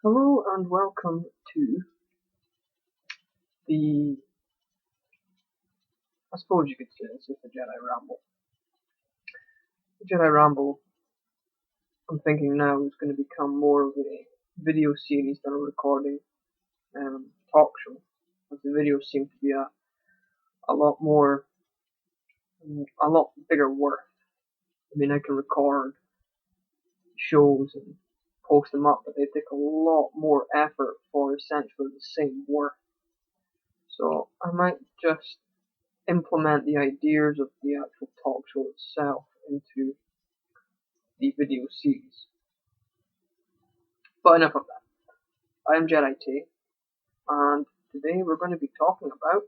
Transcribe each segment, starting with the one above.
Hello and welcome to the, I suppose you could say this is the Jedi Ramble. The Jedi Ramble, I'm thinking now, is going to become more of a video series than a recording talk show, as the videos seem to be a lot more, a lot bigger work. I mean, I can record shows and post them up, but they take a lot more effort for essentially the same work. So I might just implement the ideas of the actual talk show itself into the video series. But enough of that. I'm Jedi Tai, and today we're going to be talking about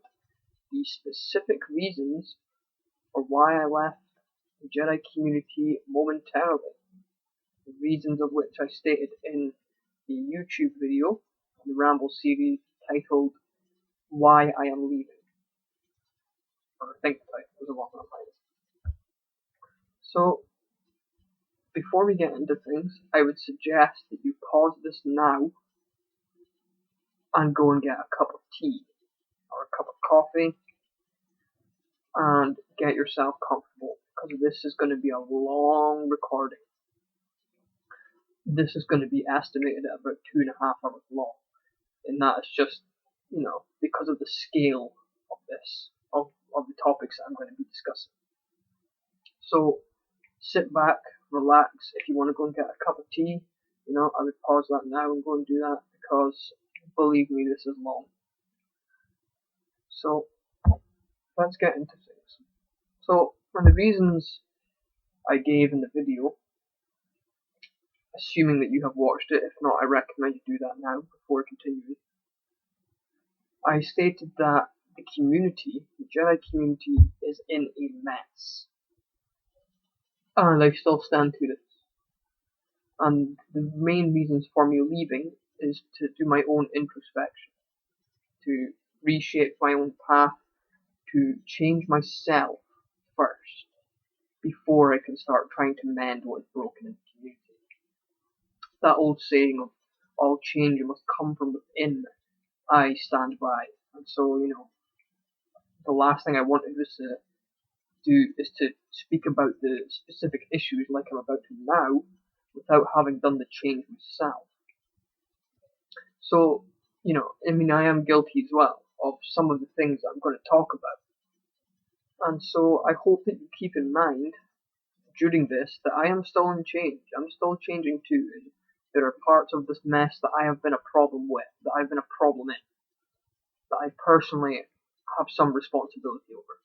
the specific reasons for why I left the Jedi community momentarily. The reasons of which I stated in the YouTube video, the Ramble series titled Why I Am Leaving. Or I think the title was along that line. So, before we get into things, I would suggest that you pause this now and go and get a cup of tea or a cup of coffee and get yourself comfortable because this is going to be a long recording. This is going to be estimated at about 2.5 hours long, and that is just, because of the scale of this, of the topics that I'm going to be discussing. So sit back, relax. If you want to go and get a cup of tea, I would pause that now and go and do that because, believe me, this is long. So let's get into things. So for the reasons I gave in the video, assuming that you have watched it, if not, I recommend you do that now before continuing. I stated that the community, the Jedi community, is in a mess. And I still stand to this. And the main reasons for me leaving is to do my own introspection, to reshape my own path, to change myself first, before I can start trying to mend what's broken in the community. That old saying of all change must come from within, I stand by. And so, the last thing I wanted was to do is to speak about the specific issues like I'm about to now without having done the change myself. So, I am guilty as well of some of the things I'm going to talk about. And so I hope that you keep in mind during this that I am still in change. I'm still changing too. And there are parts of this mess that I have been a problem with, that I've been a problem in, that I personally have some responsibility over.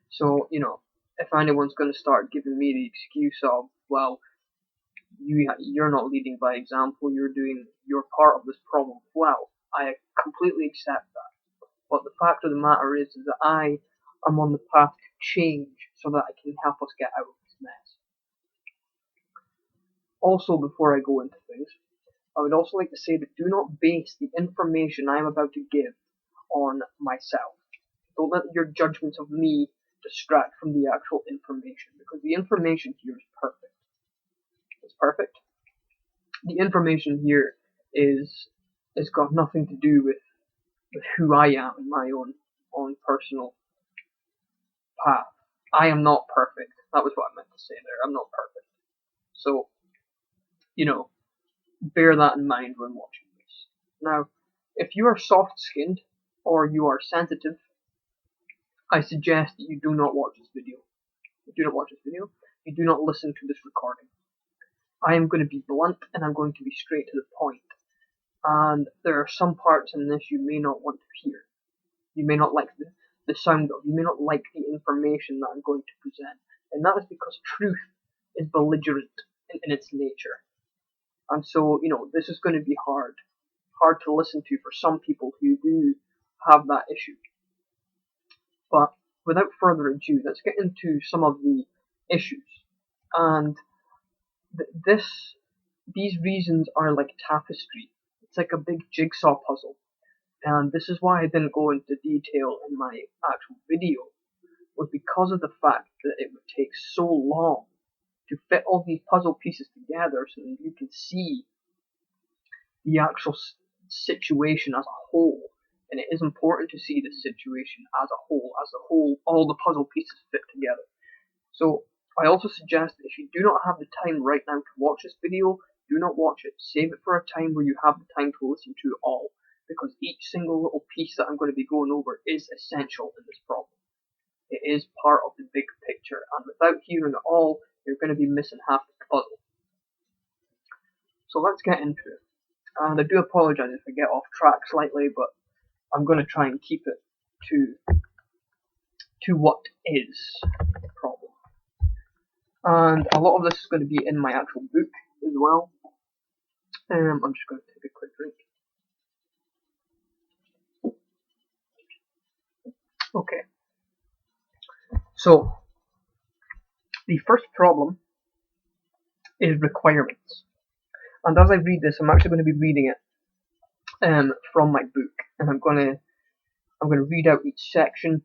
So, if anyone's going to start giving me the excuse of, well, you're not leading by example, you're part of this problem, well, I completely accept that. But the fact of the matter is that I am on the path to change so that I can help us get out of this mess. Also, before I go into things, I would also like to say that do not base the information I am about to give on myself. Don't let your judgments of me distract from the actual information, because the information here is perfect. It's perfect. The information here is got nothing to do with who I am in my own personal path. I am not perfect. That was what I meant to say there. I'm not perfect. So, bear that in mind when watching this. Now, if you are soft-skinned or you are sensitive, I suggest that you do not watch this video. Do not watch this video. You do not listen to this recording. I am going to be blunt and I'm going to be straight to the point. And there are some parts in this you may not want to hear. You may not like the sound of. You may not like the information that I'm going to present. And that is because truth is belligerent in its nature. And so, this is going to be hard to listen to for some people who do have that issue. But without further ado, let's get into some of the issues. And these reasons are like tapestry. It's like a big jigsaw puzzle. And this is why I didn't go into detail in my actual video, was because of the fact that it would take so long to fit all these puzzle pieces together so that you can see the actual situation as a whole. And it is important to see the situation as a whole, all the puzzle pieces fit together. So I also suggest that if you do not have the time right now to watch this video, do not watch it. Save it for a time where you have the time to listen to it all, because each single little piece that I'm going to be going over is essential in this problem. It is part of the big picture, and without hearing it all, you're going to be missing half the puzzle. So let's get into it. And I do apologise if I get off track slightly, but I'm going to try and keep it to what is the problem. And a lot of this is going to be in my actual book as well. I'm just going to take a quick drink. Okay. So, the first problem is requirements. And as I read this, I'm actually going to be reading it from my book, and I'm going to read out each section.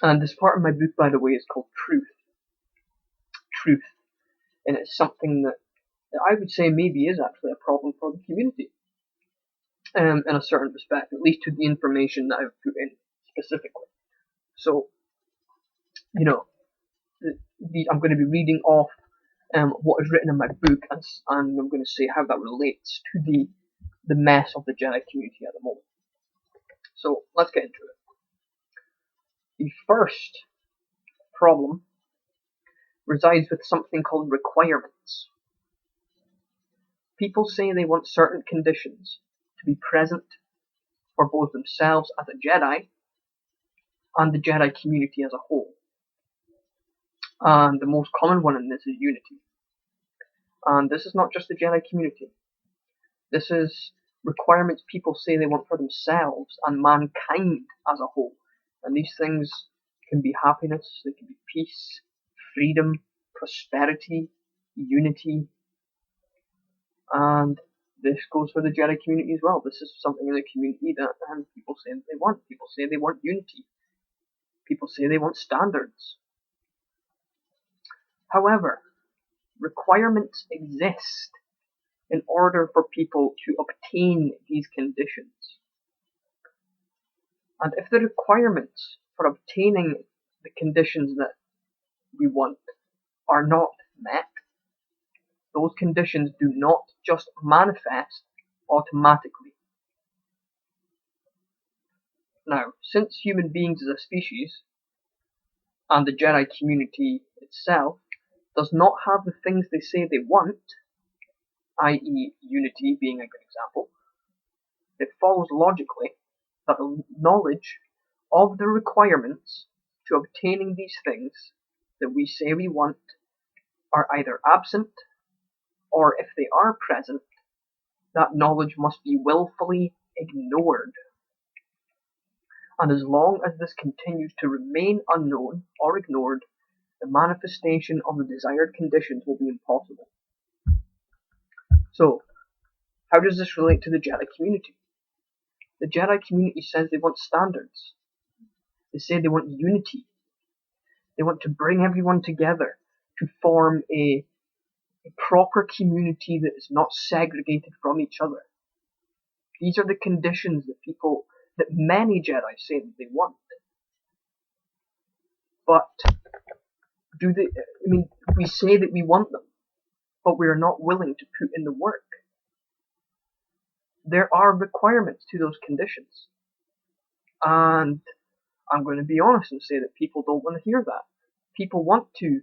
And this part of my book, by the way, is called Truth. And it's something that I would say maybe is actually a problem for the community, in a certain respect, at least to the information that I've put in specifically. So, I'm going to be reading off what is written in my book, and I'm going to say how that relates to the mess of the Jedi community at the moment. So let's get into it. The first problem resides with something called requirements. People say they want certain conditions to be present for both themselves as a Jedi and the Jedi community as a whole. And the most common one in this is unity. And this is not just the Jedi community. This is requirements people say they want for themselves and mankind as a whole. And these things can be happiness, they can be peace, freedom, prosperity, unity, and this goes for the Jedi community as well. This is something in the community that people say they want. People say they want unity. People say they want standards. However, requirements exist in order for people to obtain these conditions. And if the requirements for obtaining the conditions that we want are not met, those conditions do not just manifest automatically. Now, since human beings as a species, and the Jedi community itself, does not have the things they say they want, i.e. unity being a good example, it follows logically that the knowledge of the requirements to obtaining these things that we say we want are either absent, or if they are present, that knowledge must be willfully ignored. And as long as this continues to remain unknown or ignored, the manifestation of the desired conditions will be impossible. So, how does this relate to the Jedi community? The Jedi community says they want standards. They say they want unity. They want to bring everyone together to form a proper community that is not segregated from each other. These are the conditions that many Jedi say that they want. But we say that we want them, but we are not willing to put in the work. There are requirements to those conditions. And I'm going to be honest and say that people don't want to hear that. People want to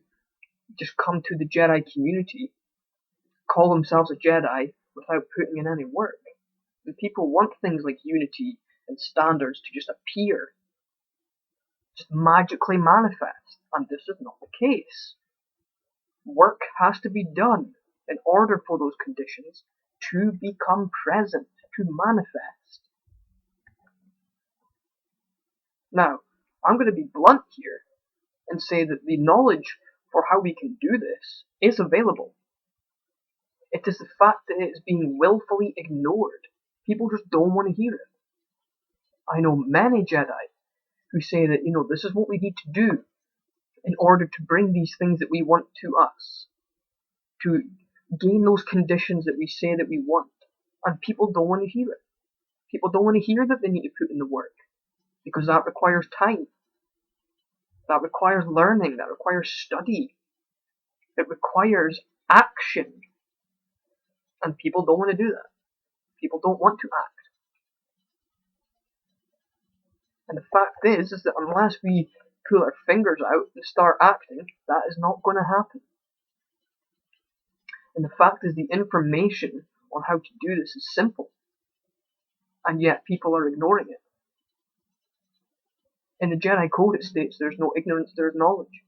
just come to the Jedi community, call themselves a Jedi without putting in any work. And people want things like unity and standards to just appear, just magically manifest. And this is not the case. Work has to be done in order for those conditions to become present, to manifest. Now, I'm going to be blunt here and say that the knowledge for how we can do this is available. It is the fact that it is being willfully ignored. People just don't want to hear it. I know many Jedi who say that, this is what we need to do in order to bring these things that we want to us, to gain those conditions that we say that we want. And people don't want to hear it. People don't want to hear that they need to put in the work, because that requires time. That requires learning. That requires study. It requires action. And people don't want to do that. People don't want to act. And the fact is that unless we pull our fingers out and start acting, that is not going to happen. And the fact is, the information on how to do this is simple. And yet people are ignoring it. In the Jedi Code it states there's no ignorance, there's knowledge.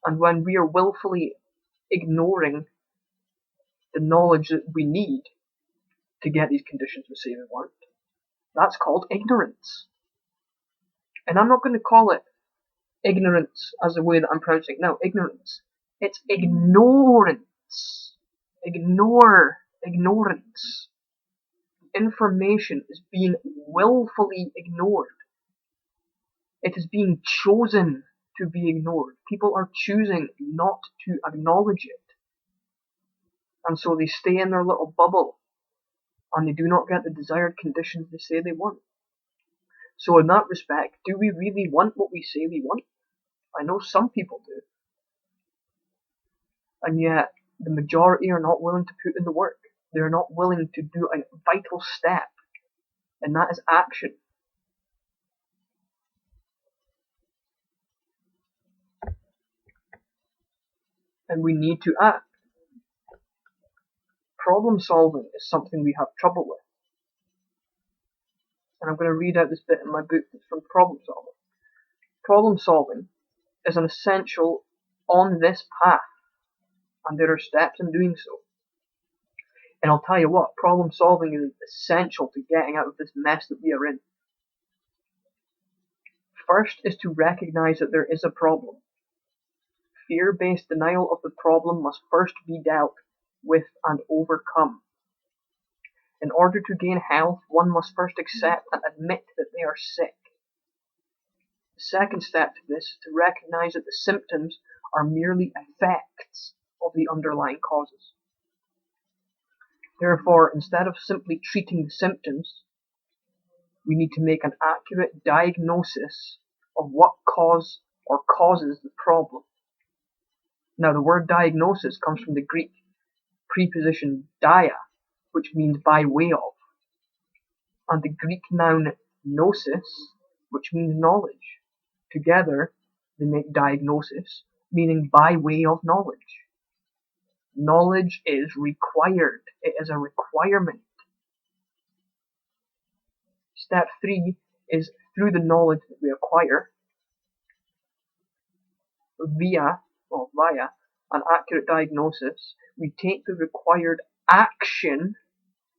And when we are willfully ignoring the knowledge that we need to get these conditions we say we want, that's called ignorance. And I'm not going to call it ignorance as the way that I'm pronouncing it now. Ignorance. It's ignorance. Ignorance. Information is being willfully ignored. It is being chosen to be ignored. People are choosing not to acknowledge it. And so they stay in their little bubble, and they do not get the desired conditions they say they want. So in that respect, do we really want what we say we want? I know some people do. And yet, the majority are not willing to put in the work. They're not willing to do a vital step, and that is action. And we need to act. Problem solving is something we have trouble with. And I'm going to read out this bit in my book that's from problem solving. Problem solving is an essential on this path, and there are steps in doing so. And I'll tell you what, problem solving is essential to getting out of this mess that we are in. First is to recognize that there is a problem. Fear-based denial of the problem must first be dealt with and overcome. In order to gain health, one must first accept and admit that they are sick. The second step to this is to recognize that the symptoms are merely effects of the underlying causes. Therefore, instead of simply treating the symptoms, we need to make an accurate diagnosis of what causes the problem. Now, the word diagnosis comes from the Greek preposition dia, which means by way of, and the Greek noun gnosis, which means knowledge. Together, they make diagnosis, meaning by way of knowledge. Knowledge is required. It is a requirement. Step 3 is through the knowledge that we acquire, via an accurate diagnosis, we take the required action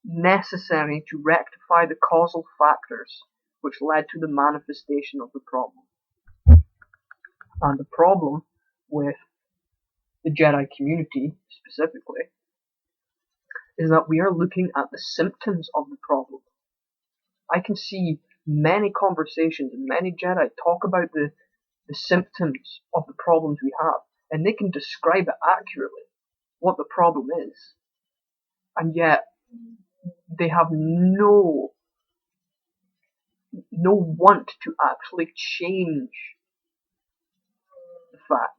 necessary to rectify the causal factors which led to the manifestation of the problem. And the problem with the Jedi community specifically is that we are looking at the symptoms of the problem. I can see many conversations and many Jedi talk about the symptoms of the problems we have, and they can describe it accurately, what the problem is, and yet they have no want to actually change the fact.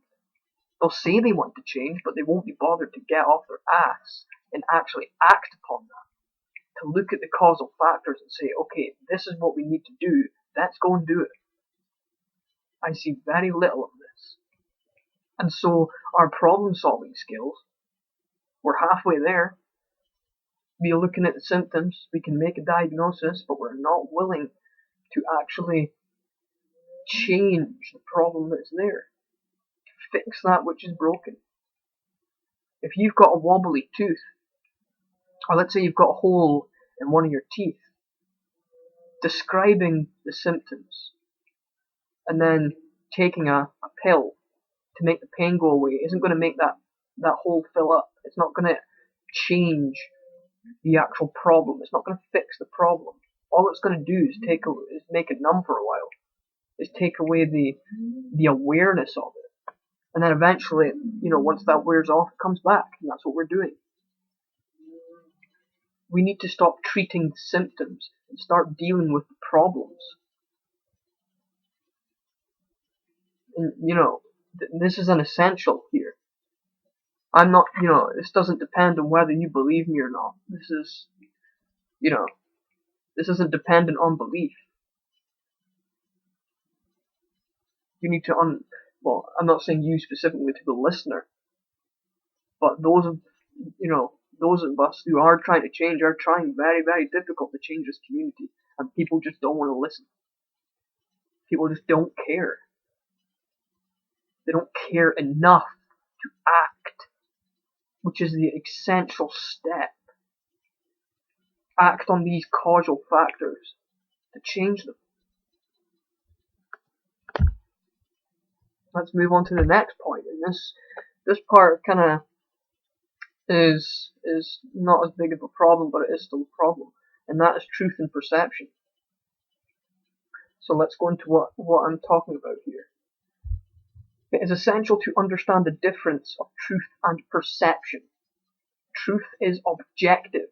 They'll say they want to change, but they won't be bothered to get off their ass and actually act upon that. To look at the causal factors and say, okay, this is what we need to do, let's go and do it. I see very little of this. And so our problem solving skills, we're halfway there. We're looking at the symptoms, we can make a diagnosis, but we're not willing to actually change the problem that's there. Fix that which is broken. If you've got a wobbly tooth, or let's say you've got a hole in one of your teeth, describing the symptoms and then taking a pill to make the pain go away isn't going to make that hole fill up. It's not going to change the actual problem. It's not going to fix the problem. All it's going to do is make it numb for a while. Is take away the awareness of it. And then eventually, once that wears off, it comes back. And that's what we're doing. We need to stop treating the symptoms and start dealing with the problems. And, this is an essential here. I'm not, this doesn't depend on whether you believe me or not. This is, this isn't dependent on belief. You need to, well, I'm not saying you specifically to the listener, but those of us who are trying to change are trying very, very difficult to change this community, and people just don't want to listen. People just don't care. They don't care enough to act, which is the essential step. Act on these causal factors to change them. Let's move on to the next point, and this part kind of is not as big of a problem, but it is still a problem, and that is truth and perception. So let's go into what I'm talking about here. It is essential to understand the difference of truth and perception. Truth is objective,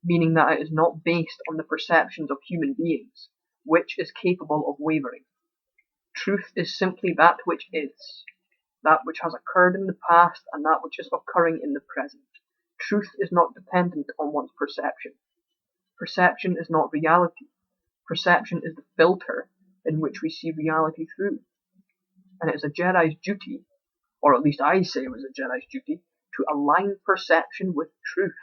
meaning that it is not based on the perceptions of human beings, which is capable of wavering. Truth is simply that which is, that which has occurred in the past and that which is occurring in the present. Truth is not dependent on one's perception. Perception is not reality. Perception is the filter in which we see reality through. And it is a Jedi's duty, or at least I say it was a Jedi's duty, to align perception with truth.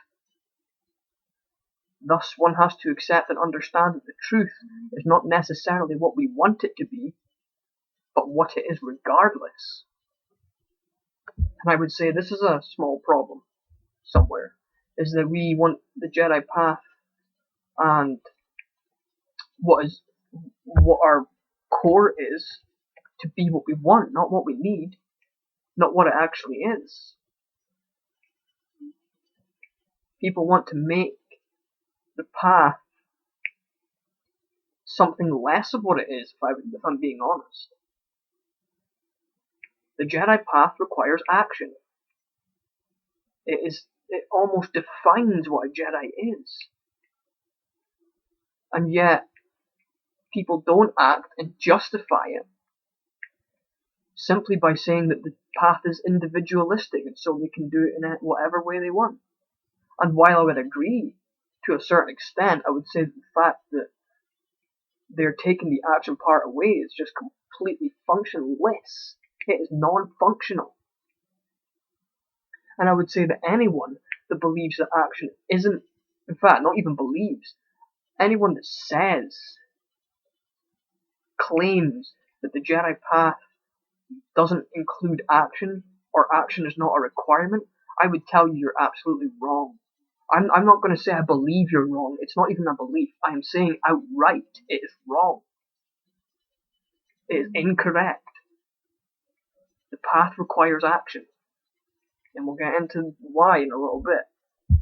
Thus, one has to accept and understand that the truth is not necessarily what we want it to be, but what it is regardless. And I would say this is a small problem somewhere, is that we want the Jedi path and what our core is to be what we want, not what we need, not what it actually is. People want to make the path something less of what it is, if I'm being honest. The Jedi path requires action. It almost defines what a Jedi is. And yet, people don't act and justify it simply by saying that the path is individualistic and so they can do it in whatever way they want. And while I would agree to a certain extent, I would say that the fact that they're taking the action part away is just completely functionless. It is non-functional. And I would say that anyone that believes that action isn't, in fact, not even believes, anyone that claims that the Jedi path doesn't include action, or action is not a requirement, I would tell you you're absolutely wrong. I'm not going to say I believe you're wrong. It's not even a belief. I am saying outright it is wrong. It is incorrect. The path requires action. And we'll get into why in a little bit.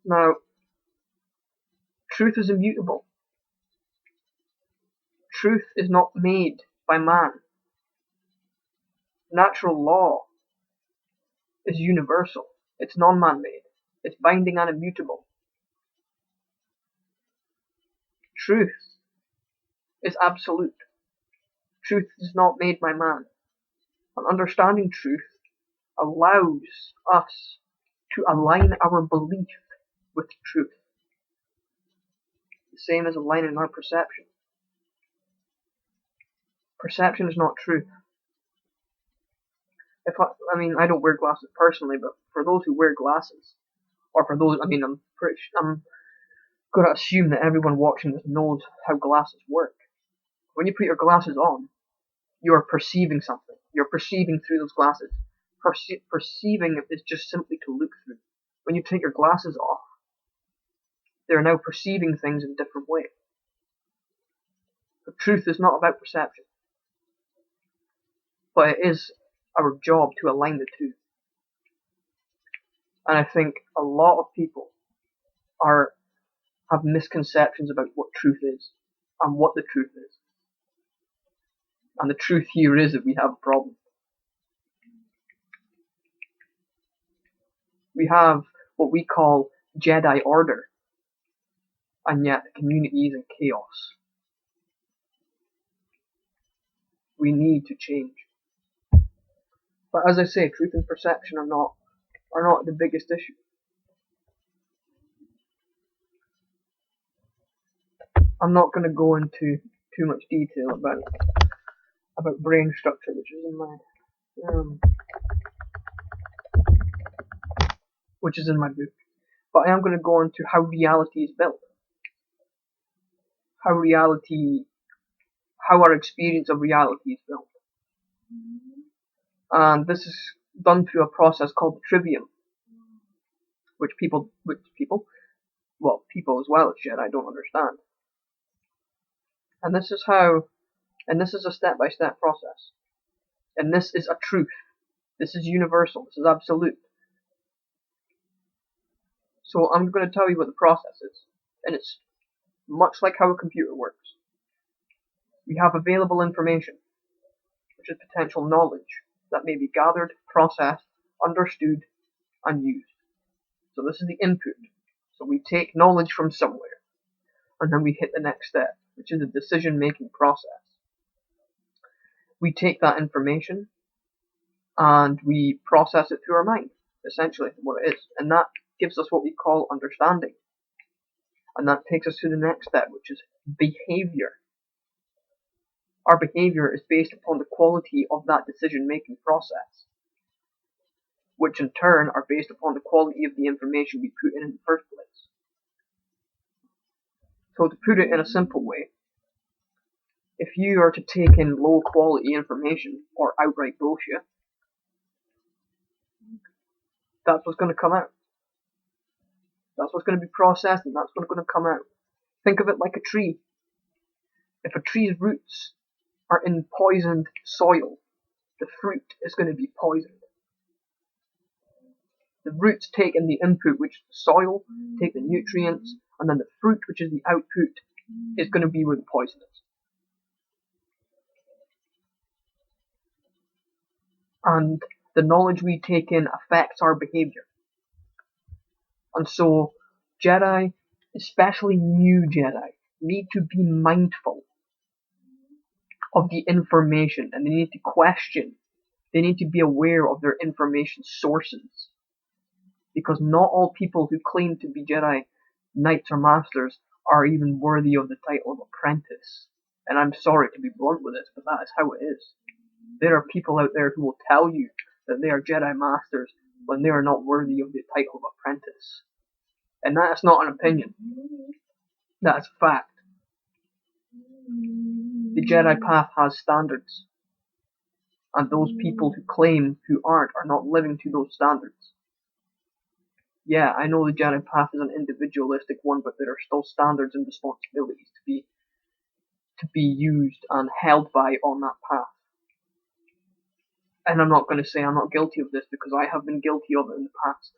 Now, truth is immutable. Truth is not made by man. Natural law is universal. It's non-man-made. It's binding and immutable. Truth is absolute. Truth is not made by man. And understanding truth allows us to align our belief with truth. The same as aligning our perception. Perception is not truth. I don't wear glasses personally, but for those who wear glasses, or for those, I'm going to assume that everyone watching this knows how glasses work. When you put your glasses on, you are perceiving something. You're perceiving through those glasses. Perceiving is just simply to look through. When you take your glasses off, they're now perceiving things in a different way. But truth is not about perception. But it is our job to align the two. And I think a lot of people have misconceptions about what truth is and what the truth is. And the truth here is that we have a problem. We have what we call Jedi Order, and yet the community is in chaos. We need to change. But as I say, truth and perception are not the biggest issue. I'm not going to go into too much detail about brain structure, which is in my book. But I am going to go into how reality is built, how our experience of reality is built, and this is done through a process called the trivium, which people as well as Jedi don't understand. And this is a step-by-step process. And this is a truth. This is universal. This is absolute. So I'm going to tell you what the process is. And it's much like how a computer works. We have available information, which is potential knowledge that may be gathered, processed, understood, and used. So this is the input. So we take knowledge from somewhere, and then we hit the next step, which is a decision-making process. We take that information and we process it through our mind, essentially what it is. And that gives us what we call understanding. And that takes us to the next step, which is behavior. Our behavior is based upon the quality of that decision-making process, which in turn are based upon the quality of the information we put in the first place. So to put it in a simple way, if you are to take in low quality information or outright bullshit, that's what's going to come out. That's what's going to be processed, and that's what's going to come out. Think of it like a tree. If a tree's roots are in poisoned soil, the fruit is going to be poisoned. The roots take in the input, which is the soil, take the nutrients, and then the fruit, which is the output, is going to be where the poison is. And the knowledge we take in affects our behavior. And so, Jedi, especially new Jedi, need to be mindful of the information, and they need to question. They need to be aware of their information sources. Because not all people who claim to be Jedi Knights or Masters are even worthy of the title of Apprentice. And I'm sorry to be blunt with this, but that is how it is. There are people out there who will tell you that they are Jedi Masters when they are not worthy of the title of Apprentice. And that is not an opinion. That is fact. The Jedi path has standards. And those people who claim who aren't are not living to those standards. Yeah, I know the Jedi path is an individualistic one, but there are still standards and responsibilities to be used and held by on that path. And I'm not going to say I'm not guilty of this, because I have been guilty of it in the past.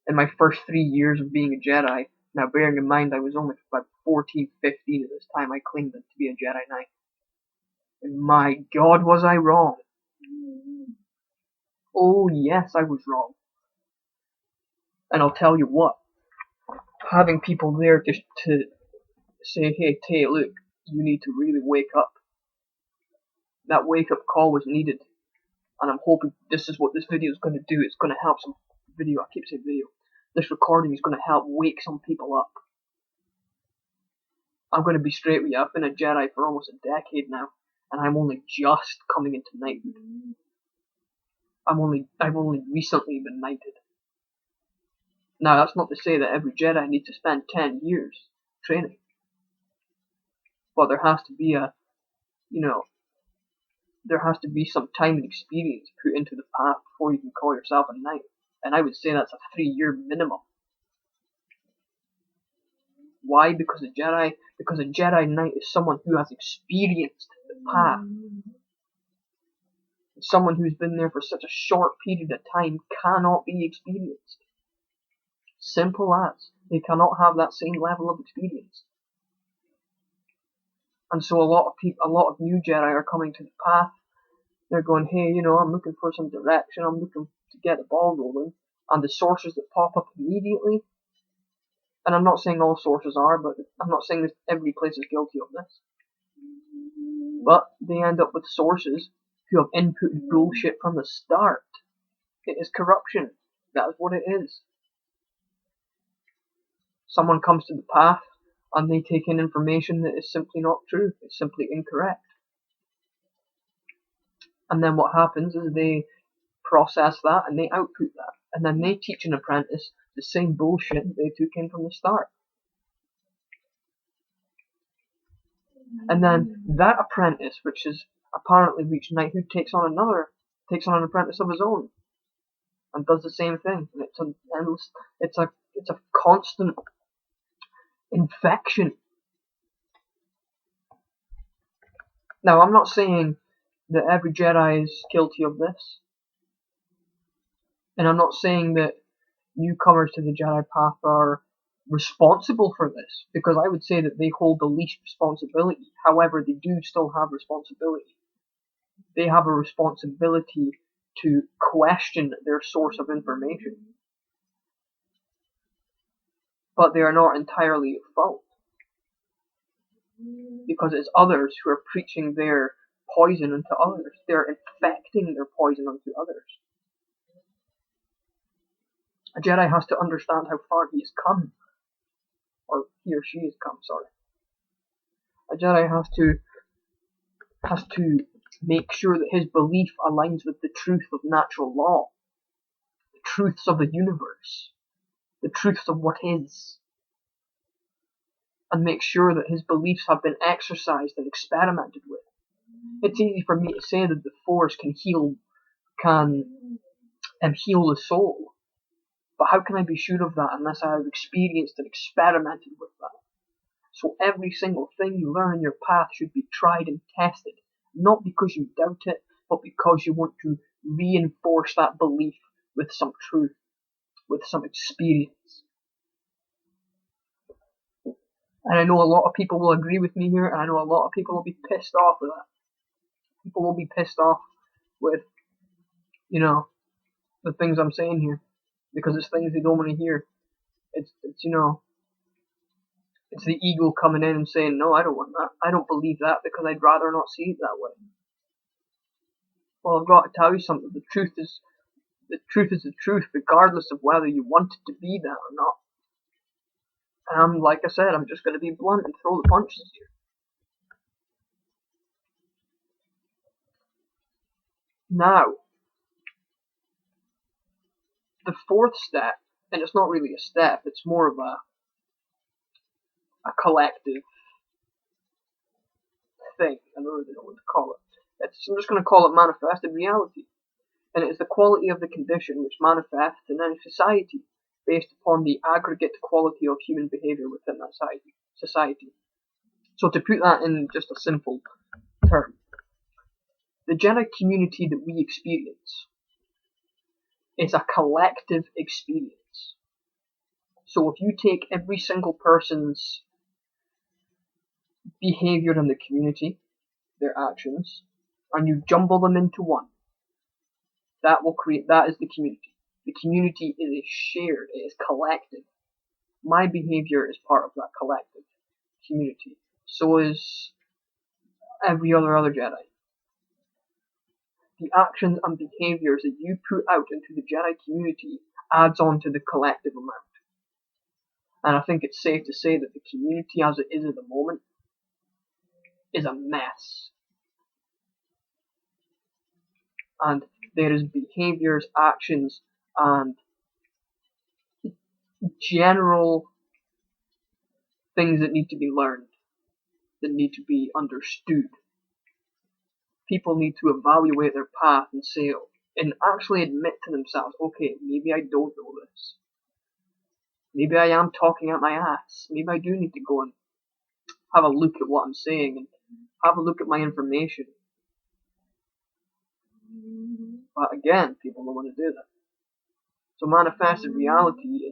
In my first 3 years of being a Jedi, now bearing in mind I was only about 14, 15 at this time I claimed to be a Jedi Knight. And my God, was I wrong. Oh yes, I was wrong. And I'll tell you what, having people there just to say, hey Tay, look, you need to really wake up. That wake up call was needed. And I'm hoping this is what this video is going to do. It's going to help some video. I keep saying video. This recording is going to help wake some people up. I'm going to be straight with you. I've been a Jedi for almost a decade now, and I'm only just coming into knighthood. I've only recently been knighted. Now, that's not to say that every Jedi needs to spend 10 years training. But there has to be there has to be some time and experience put into the path before you can call yourself a knight. And I would say that's a 3-year minimum. Why? Because a Jedi Knight is someone who has experienced the path. Someone who's been there for such a short period of time cannot be experienced. Simple as. They cannot have that same level of experience. And so a lot of new Jedi are coming to the path. They're going, hey, I'm looking for some direction. I'm looking to get the ball rolling, and the sources that pop up immediately, and I'm not saying all sources are, but I'm not saying that every place is guilty of this, but they end up with sources who have inputted bullshit from the start. It is corruption. That is what it is. Someone comes to the path and they take in information that is simply not true. It's simply incorrect. And then what happens is they process that and they output that. And then they teach an apprentice the same bullshit that they took in from the start. And then that apprentice, which is apparently reached knighthood, takes on an apprentice of his own, and does the same thing. And it's an endless, it's a constant infection. Now, I'm not saying that every Jedi is guilty of this, and I'm not saying that newcomers to the Jedi path are responsible for this, because I would say that they hold the least responsibility. However, they do still have responsibility. They have a responsibility to question their source of information. But they are not entirely at fault, because it's others who are preaching their poison into others. They're infecting their poison onto others. A Jedi has to understand how far he has come, or he or she has come, sorry. A Jedi has to make sure that his belief aligns with the truth of natural law, the truths of the universe, the truths of what is, and make sure that his beliefs have been exercised and experimented with. It's easy for me to say that the Force can heal the soul, but how can I be sure of that unless I have experienced and experimented with that? So every single thing you learn in your path should be tried and tested, not because you doubt it, but because you want to reinforce that belief with some truth, with some experience. And I know a lot of people will agree with me here, and I know a lot of people will be pissed off with that. People will be pissed off with, the things I'm saying here, because it's things they don't want to hear. It's the ego coming in and saying, no, I don't want that. I don't believe that because I'd rather not see it that way. Well, I've got to tell you something. The truth is the truth, regardless of whether you want it to be that or not. And like I said, I'm just going to be blunt and throw the punches here. Now, the fourth step, and it's not really a step, it's more of a collective thing. I don't really know what to call it. I'm just going to call it manifested reality. And it is the quality of the condition which manifests in any society based upon the aggregate quality of human behavior within that society. So to put that in just a simple term, the Jedi community that we experience is a collective experience. So if you take every single person's behavior in the community, their actions, and you jumble them into one, that is the community. The community is shared, it is collective. My behavior is part of that collective community. So is every other Jedi. The actions and behaviors that you put out into the Jedi community adds on to the collective amount. And I think it's safe to say that the community as it is at the moment is a mess. And there is behaviors, actions, and general things that need to be learned, that need to be understood. People need to evaluate their path and say, and actually admit to themselves, okay, maybe I don't know this. Maybe I am talking out my ass. Maybe I do need to go and have a look at what I'm saying and have a look at my information. But again, people don't want to do that. So manifested reality,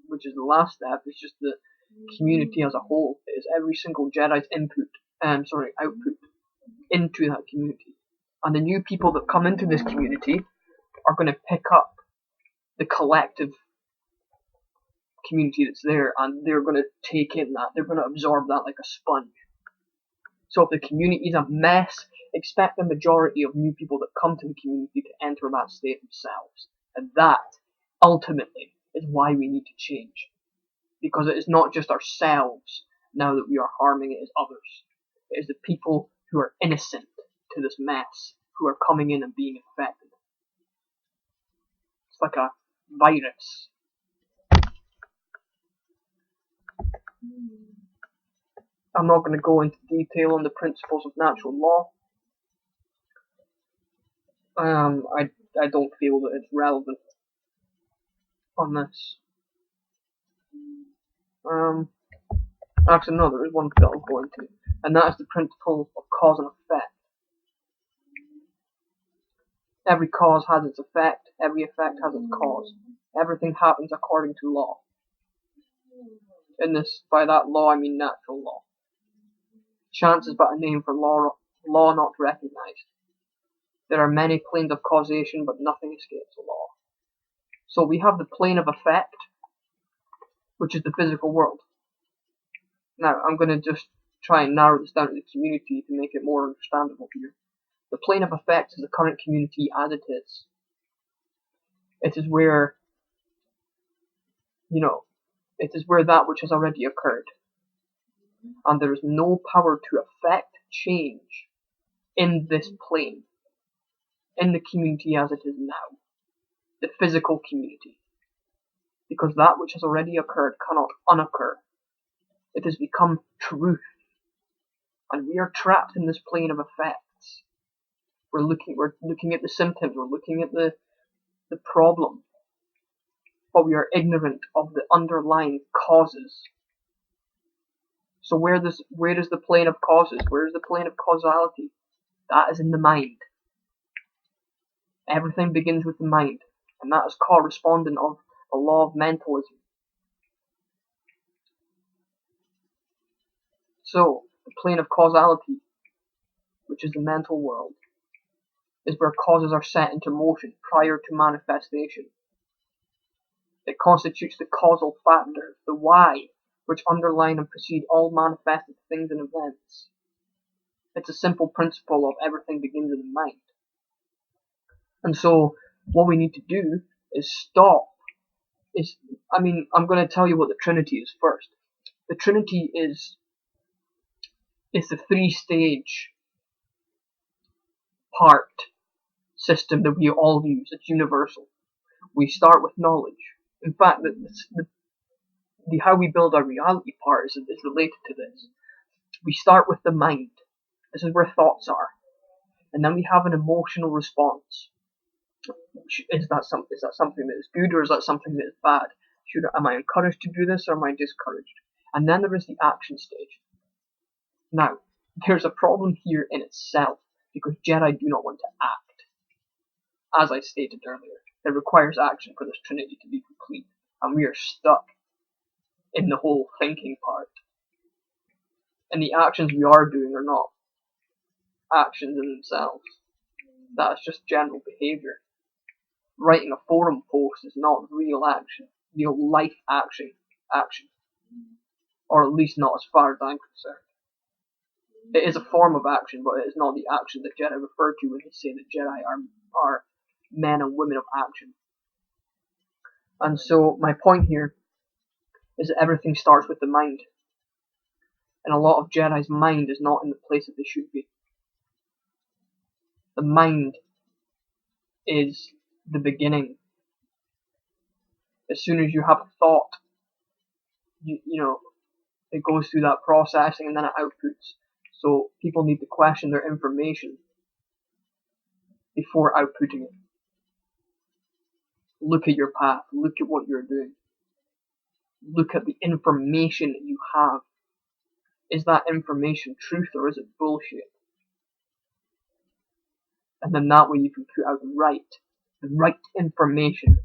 which is the last step, is just the community as a whole. It is every single Jedi's output into that community. And the new people that come into this community are going to pick up the collective community that's there, and they're going to take in that, they're going to absorb that like a sponge. So if the community is a mess, expect the majority of new people that come to the community to enter that state themselves. And that, ultimately, is why we need to change. Because it is not just ourselves, now that we are harming it, as others. It is the people who are innocent to this mess, who are coming in and being affected. It's like a virus. I'm not going to go into detail on the principles of natural law. I don't feel that it's relevant on this. Actually, no, there is one that I'll go into, and that is the principle of cause and effect. Every cause has its effect, every effect has its cause. Everything happens according to law. In this, by that law, I mean natural law. Chance is but a name for law not recognized. There are many planes of causation, but nothing escapes the law. So we have the plane of effect, which is the physical world. Now, I'm going to just try and narrow this down to the community to make it more understandable here. The plane of effect is the current community as it is. It is where, it is where that which has already occurred. And there is no power to affect change in this plane, in the community as it is now, the physical community. Because that which has already occurred cannot unoccur. It has become truth. And we are trapped in this plane of effects. We're looking at the symptoms, we're looking at the problem. But we are ignorant of the underlying causes. So where does the plane of causes, where is the plane of causality? That is in the mind. Everything begins with the mind. And that is correspondent of the law of mentalism. So, the plane of causality, which is the mental world, is where causes are set into motion prior to manifestation. It constitutes the causal factor, the why, which underline and precede all manifested things and events. It's a simple principle of everything begins in the mind. And so, what we need to do is stop. I'm going to tell you what the Trinity is first. The Trinity is the three-stage part system that we all use. It's universal. We start with knowledge. In fact, the how we build our reality part is related to this. We start with the mind. This is where thoughts are. And then we have an emotional response. Is that something that is good, or is that something that is bad? Am I encouraged to do this, or am I discouraged? And then there is the action stage. Now, there's a problem here in itself, because Jedi do not want to act. As I stated earlier, it requires action for this Trinity to be complete, and we are stuck in the whole thinking part. And the actions we are doing are not actions in themselves. That's just general behavior. Writing a forum post is not real action, real life action. Or at least not as far as I'm concerned. It is a form of action, but it is not the action that Jedi refer to when they say that Jedi are men and women of action. And so my point here is that everything starts with the mind. And a lot of Jedi's mind is not in the place that they should be. The mind is the beginning. As soon as you have a thought, it goes through that processing and then it outputs. So people need to question their information before outputting it. Look at your path. Look at what you're doing. Look at the information that you have. Is that information truth or is it bullshit? And then that way you can put out the right information.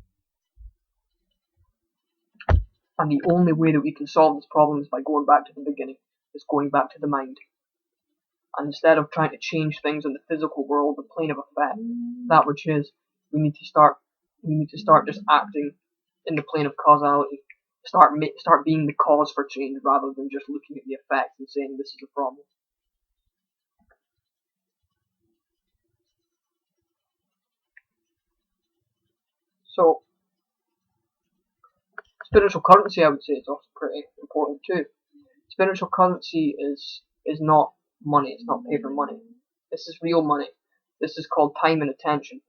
And the only way that we can solve this problem is by going back to the beginning. Is going back to the mind. And instead of trying to change things in the physical world, the plane of effect, that which is, we need to start We need to start just acting in the plane of causality. Start being the cause for change rather than just looking at the effects and saying this is a problem. So, spiritual currency, I would say, is also pretty important too. Spiritual currency is not money. It's not paper money. This is real money. This is called time and attention.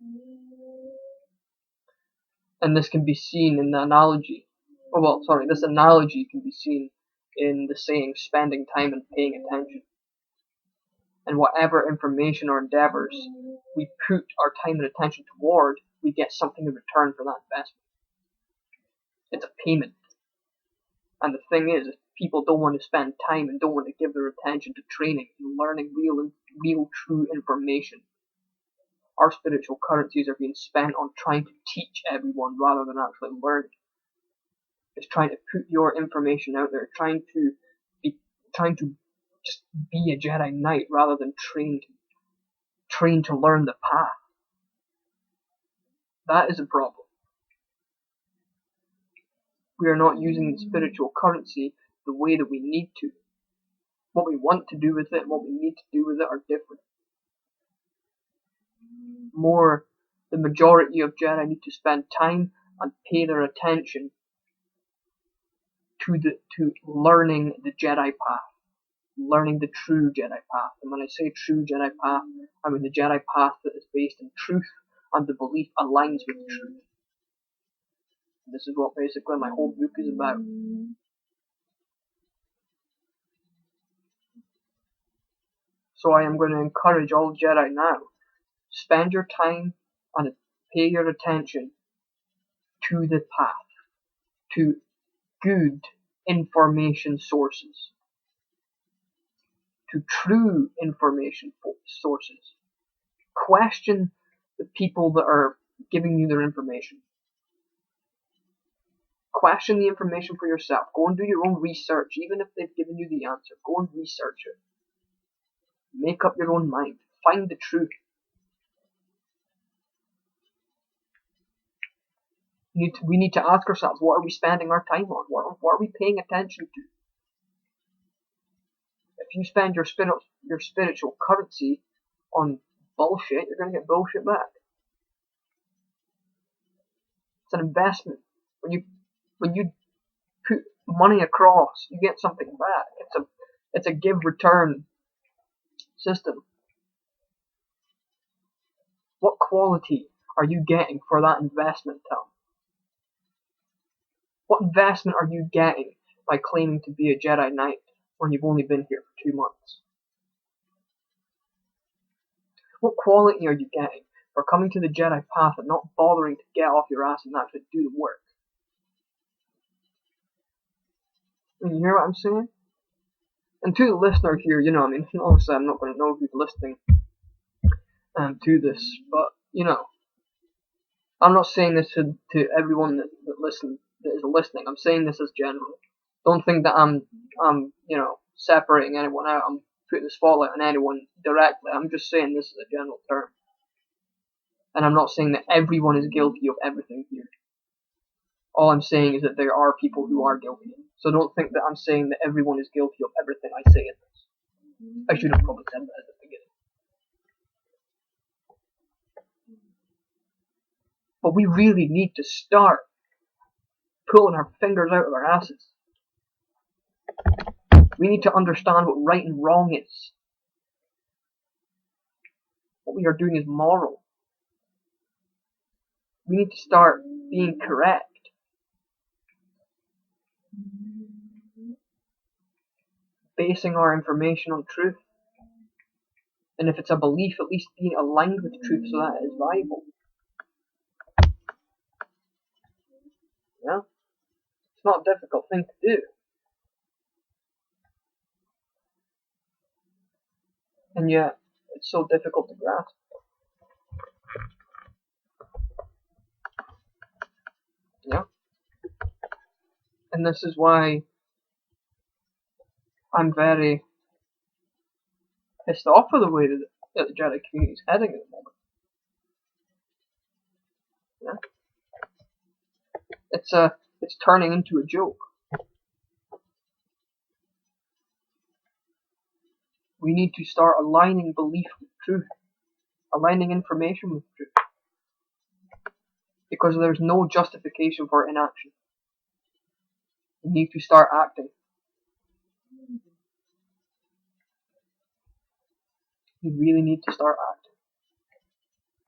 And this can be seen in the analogy. This analogy can be seen in the saying spending time and paying attention. And whatever information or endeavors we put our time and attention toward, we get something in return for that investment. It's a payment. And the thing is, people don't want to spend time and don't want to give their attention to training and learning real true information. Our spiritual currencies are being spent on trying to teach everyone rather than actually learning. It's trying to put your information out there, trying to just be a Jedi Knight rather than train to learn the path. That is a problem. We are not using the spiritual currency the way that we need to. What we want to do with it and what we need to do with it are different. The majority of Jedi need to spend time and pay their attention to learning the Jedi path, learning the true Jedi path. And when I say true Jedi path, I mean the Jedi path that is based in truth and the belief aligns with truth. This is what basically my whole book is about. So I am going to encourage all Jedi now. Spend your time and pay your attention to the path, to good information sources, to true information sources. Question the people that are giving you their information. Question the information for yourself. Go and do your own research. Even if they've given you the answer, go and research it. Make up your own mind. Find the truth. We need to ask ourselves, what are we spending our time on? What are we paying attention to? If you spend your spiritual currency on bullshit, you're going to get bullshit back. It's an investment. When you put money across, you get something back. It's a give-return system. What quality are you getting for that investment, Tom? What investment are you getting by claiming to be a Jedi Knight when you've only been here for 2 months? What quality are you getting for coming to the Jedi path and not bothering to get off your ass and actually do the work? You hear what I'm saying? And to the listener here, obviously I'm not going to know who's listening to this, but, I'm not saying this to everyone that is listening. I'm saying this as general. Don't think that I'm separating anyone out. I'm putting the spotlight on anyone directly. I'm just saying this is a general term. And I'm not saying that everyone is guilty of everything here. All I'm saying is that there are people who are guilty. So don't think that I'm saying that everyone is guilty of everything I say in this. I should have probably said that at the beginning. But we really need to start pulling our fingers out of our asses. We need to understand what right and wrong is. What we are doing is moral. We need to start being correct. Basing our information on truth. And if it's a belief, at least being aligned with truth so that it is viable. Yeah? It's not a difficult thing to do. And yet, it's so difficult to grasp. Yeah? And this is why I'm very pissed off with the way that the Jedi community is heading at the moment. Yeah? It's turning into a joke. We need to start aligning belief with truth, aligning information with truth, because there's no justification for inaction. We need to start acting. We really need to start acting.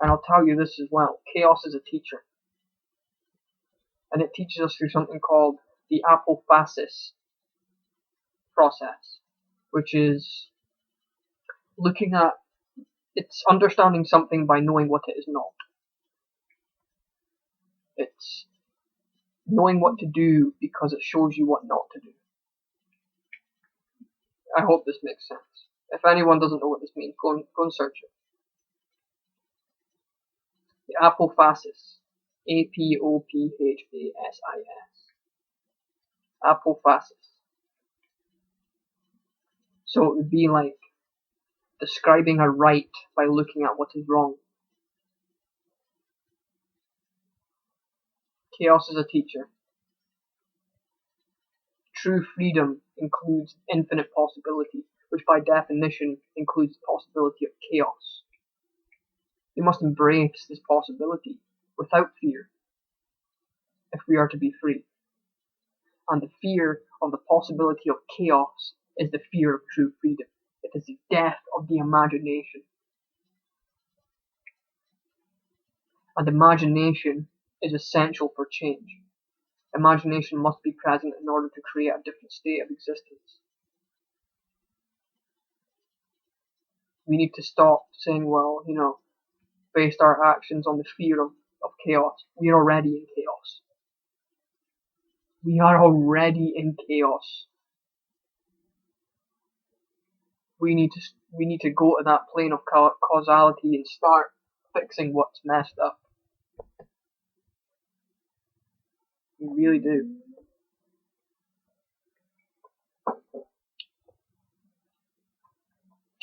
And I'll tell you this as well, chaos is a teacher. And it teaches us through something called the apophasis process, which is it's understanding something by knowing what it is not. It's knowing what to do because it shows you what not to do. I hope this makes sense. If anyone doesn't know what this means, go and search it. The apophasis. A-P-O-P-H-A-S-I-S. Apophasis. So it would be like describing a right by looking at what is wrong. Chaos is a teacher. True freedom includes infinite possibility, which by definition includes the possibility of chaos. We must embrace this possibility without fear if we are to be free. And the fear of the possibility of chaos is the fear of true freedom. It is the death of the imagination. And imagination is essential for change. Imagination must be present in order to create a different state of existence. We need to stop saying, well, based our actions on the fear of chaos. We are already in chaos. We are already in chaos. We need to go to that plane of causality and start fixing what's messed up. We really do.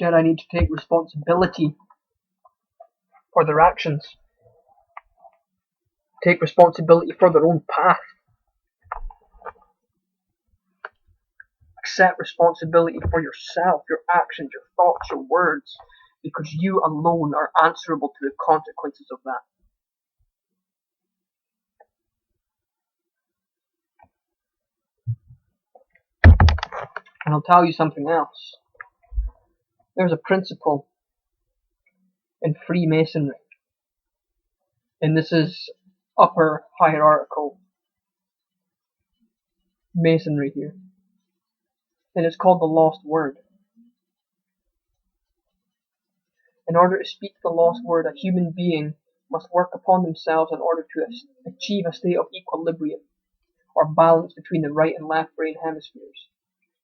Jedi need to take responsibility for their actions. Take responsibility for their own path. Accept responsibility for yourself, your actions, your thoughts, your words, because you alone are answerable to the consequences of that. And I'll tell you something else. There's a principle in Freemasonry, and this is upper hierarchical Masonry here, and it's called the lost word. In order to speak the lost word, a human being must work upon themselves in order to achieve a state of equilibrium, or balance between the right and left brain hemispheres.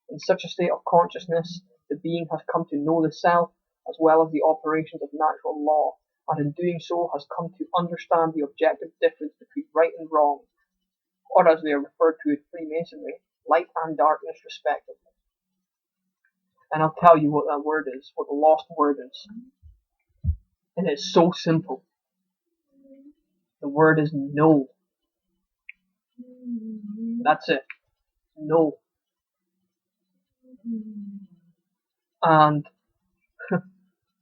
In such a state of consciousness, the being has come to know the self as well as the operations of natural law, and in doing so has come to understand the objective difference between right and wrong, or as they are referred to in Freemasonry, light and darkness respectively. And I'll tell you what that word is, what the lost word is. And it's so simple. The word is no. That's it. No. And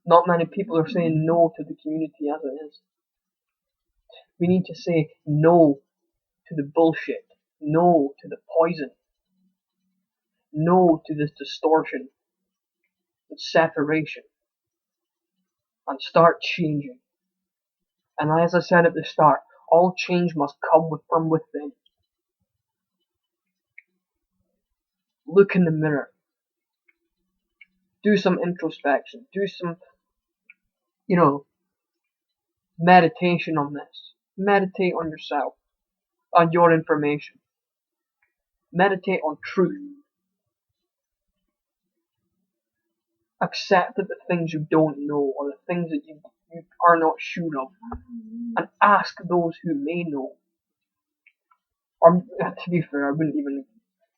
not many people are saying no to the community as it is. We need to say no to the bullshit, no to the poison, no to this distortion, this separation, and start changing. And as I said at the start, all change must come from within. Look in the mirror. Do some introspection. Do some, meditation on this. Meditate on yourself, on your information. Meditate on truth. Accept that the things you don't know, or the things that you are not sure of, and ask those who may know. Or, to be fair, I wouldn't even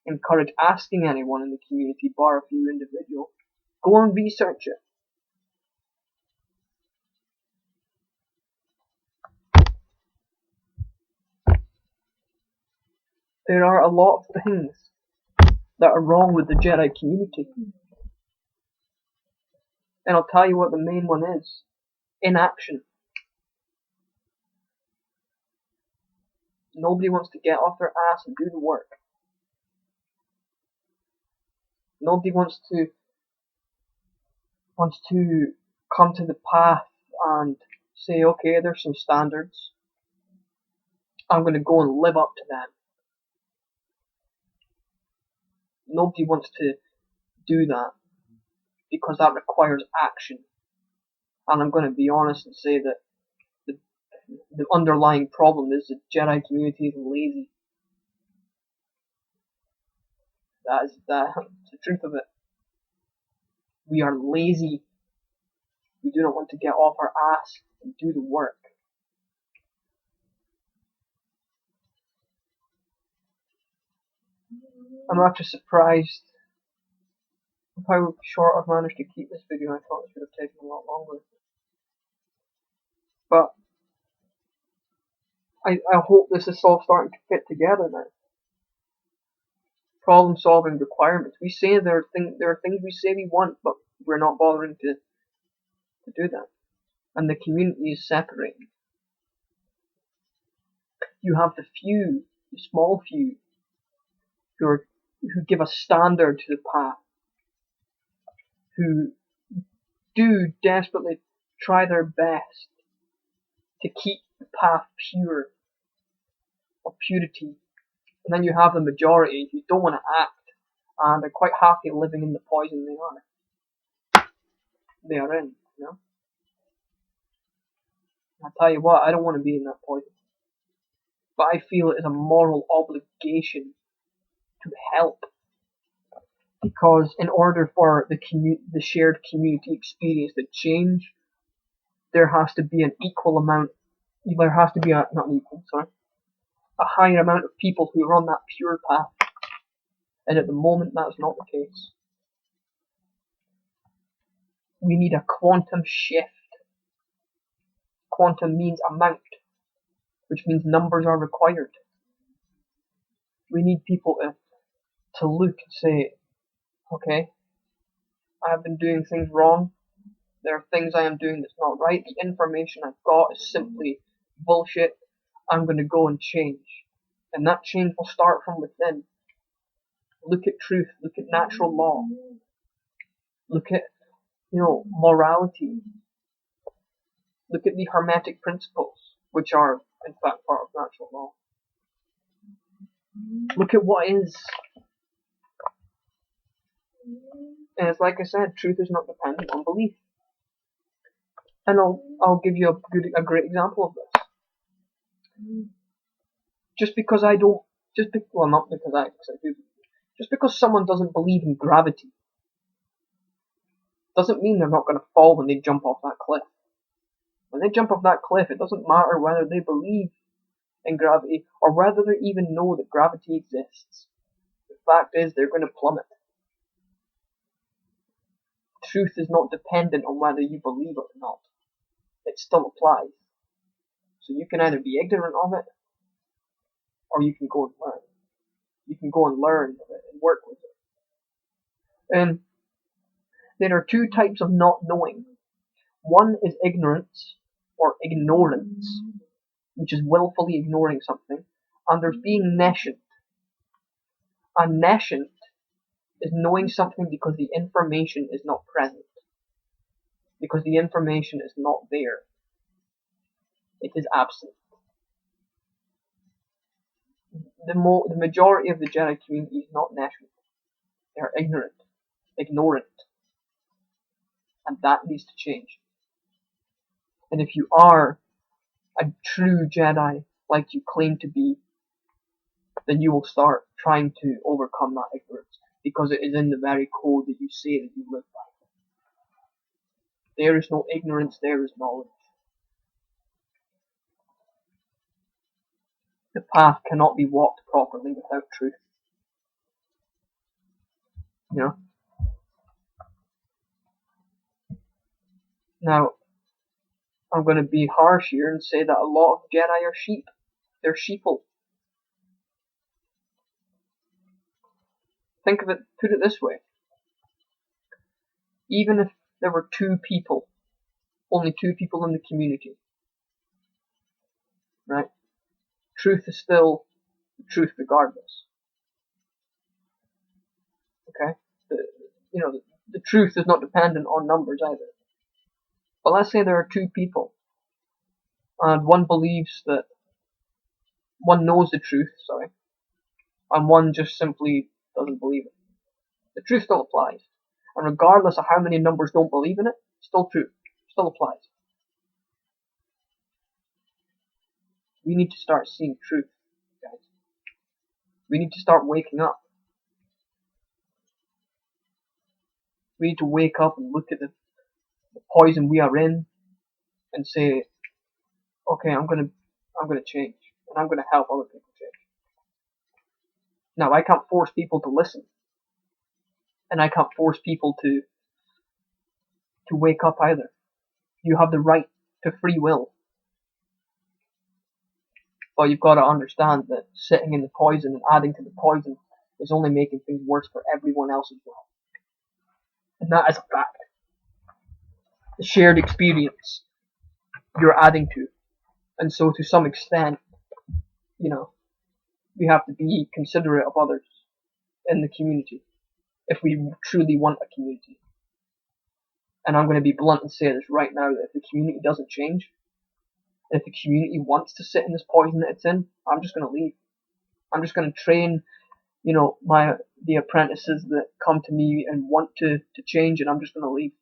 encourage asking anyone in the community, bar a few individuals. Go and research it. There are a lot of things that are wrong with the Jedi community. And I'll tell you what the main one is. Inaction. Nobody wants to get off their ass and do the work. Nobody wants to come to the path and say, okay, there's some standards. I'm going to go and live up to them. Nobody wants to do that because that requires action. And I'm going to be honest and say that the underlying problem is the Jedi community is lazy. That's the truth of it. We are lazy. We do not want to get off our ass and do the work. I'm actually surprised of how short I've managed to keep this video. I thought it should have taken a lot longer. But I hope this is all starting to fit together now. Problem solving requirements. We say there are things we say we want, but we're not bothering to do that. And the community is separating. You have the few, the small few, who give a standard to the path, who do desperately try their best to keep the path pure, of purity. And then you have the majority who don't want to act and are quite happy living in the poison they are in, you know. I tell you what, I don't want to be in that poison, but I feel it is a moral obligation to help, because in order for the shared community experience to change, there has to be an equal amount. There has to be a higher amount of people who are on that pure path, and at the moment that's not the case. We need a quantum shift. Quantum means amount, which means numbers are required. We need people to look and say, okay, I have been doing things wrong. There are things I am doing that's not right. The information I've got is simply bullshit. I'm going to go and change. And that change will start from within. Look at truth. Look at natural law. Look at, morality. Look at the Hermetic principles, which are, in fact, part of natural law. Look at what is. And it's like I said, truth is not dependent on belief. And I'll give you a great example of this. Just because I don't, not because I do. Just because someone doesn't believe in gravity doesn't mean they're not going to fall when they jump off that cliff. When they jump off that cliff, it doesn't matter whether they believe in gravity or whether they even know that gravity exists. The fact is, they're going to plummet. Truth is not dependent on whether you believe it or not. It still applies. So you can either be ignorant of it, or you can go and learn. You can go and learn of it and work with it. And there are two types of not knowing. One is ignorance, or ignorance, which is willfully ignoring something, and there's being nescient. And nescient is knowing something because the information is not present, because the information is not there. It is absent. The majority of the Jedi community is not nescient. They are ignorant, and that needs to change. And if you are a true Jedi, like you claim to be, then you will start trying to overcome that ignorance, because it is in the very code that you say that you live by. There is no ignorance, there is knowledge. The path cannot be walked properly without truth. Now, I'm going to be harsh here and say that a lot of Jedi are sheep. They're sheeple. Think of it, put it this way. Even if there were two people, only two people in the community, right? Truth is still the truth regardless. Okay? The truth is not dependent on numbers either. But let's say there are two people, and one knows the truth, and one just simply doesn't believe it. The truth still applies. And regardless of how many numbers don't believe in it, it's still true. It still applies. We need to start seeing truth, guys. We need to start waking up. We need to wake up and look at the poison we are in and say, okay, I'm gonna change, and I'm gonna help other people change. Now, I can't force people to listen, and I can't force people to wake up either. You have the right to free will, but you've got to understand that sitting in the poison and adding to the poison is only making things worse for everyone else as well. And that is a fact. The shared experience you're adding to. And so to some extent, we have to be considerate of others in the community if we truly want a community. And I'm going to be blunt and say this right now, that if the community doesn't change, and if the community wants to sit in this poison that it's in, I'm just going to leave. I'm just going to train, the apprentices that come to me and want to change, and I'm just going to leave.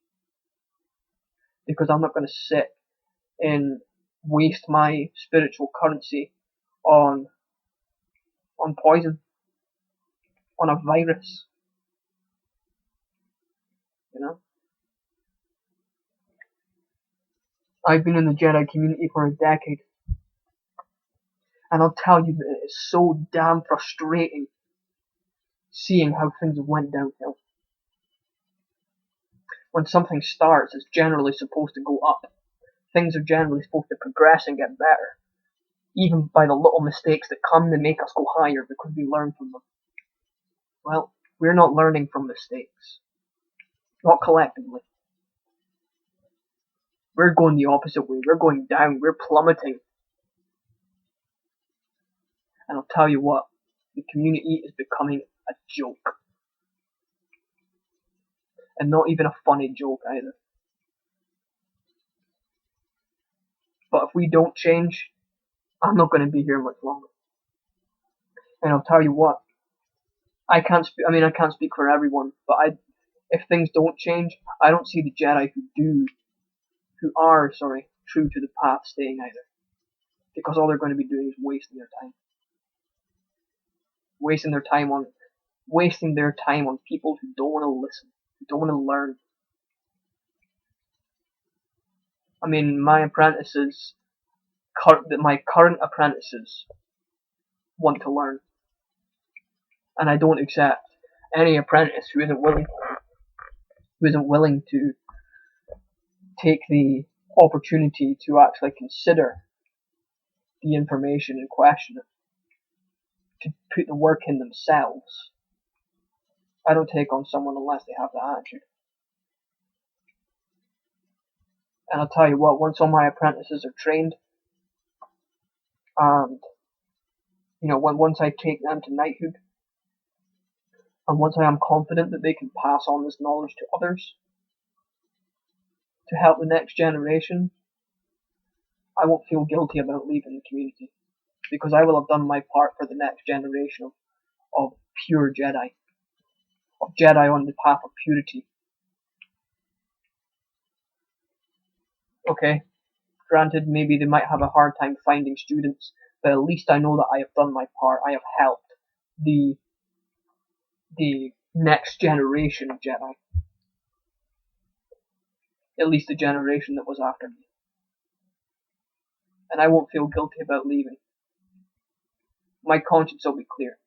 Because I'm not going to sit and waste my spiritual currency on poison, on a virus. I've been in the Jedi community for a decade, and I'll tell you that it is so damn frustrating seeing how things went downhill. When something starts, it's generally supposed to go up. Things are generally supposed to progress and get better, even by the little mistakes that come to make us go higher because we learn from them. Well, we're not learning from mistakes. Not collectively. We're going the opposite way. We're going down. We're plummeting. And I'll tell you what, the community is becoming a joke. And not even a funny joke either. But if we don't change, I'm not going to be here much longer. And I'll tell you what, I can't speak for everyone, but if things don't change, I don't see the Jedi who are true to the path staying either. Because all they're going to be doing is wasting their time. Wasting their time on people who don't want to listen, who don't want to learn. I mean, my current apprentices want to learn. And I don't accept any apprentice who isn't willing to take the opportunity to actually consider the information and question it, to put the work in themselves. I don't take on someone unless they have the attitude. And I'll tell you what, once all my apprentices are trained, and once I take them to knighthood, and once I am confident that they can pass on this knowledge to others, to help the next generation, I won't feel guilty about leaving the community, because I will have done my part for the next generation of pure Jedi, of Jedi on the path of purity. Okay, granted, maybe they might have a hard time finding students, but at least I know that I have done my part. I have helped the next generation of Jedi. At least the generation that was after me. And I won't feel guilty about leaving. My conscience will be clear.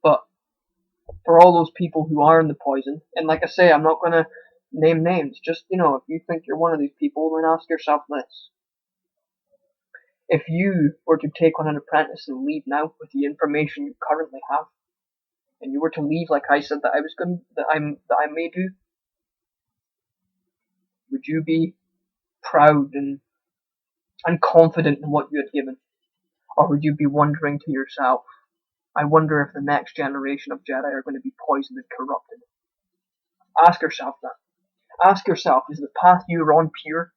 But for all those people who are in the poison, and like I say, I'm not going to name names, just, if you think you're one of these people, then ask yourself this. If you were to take on an apprentice and leave now with the information you currently have, and you were to leave like I said that I may do, would you be proud and confident in what you had given? Or would you be wondering to yourself, I wonder if the next generation of Jedi are going to be poisoned and corrupted? Ask yourself that. Ask yourself, is the path you're on pure?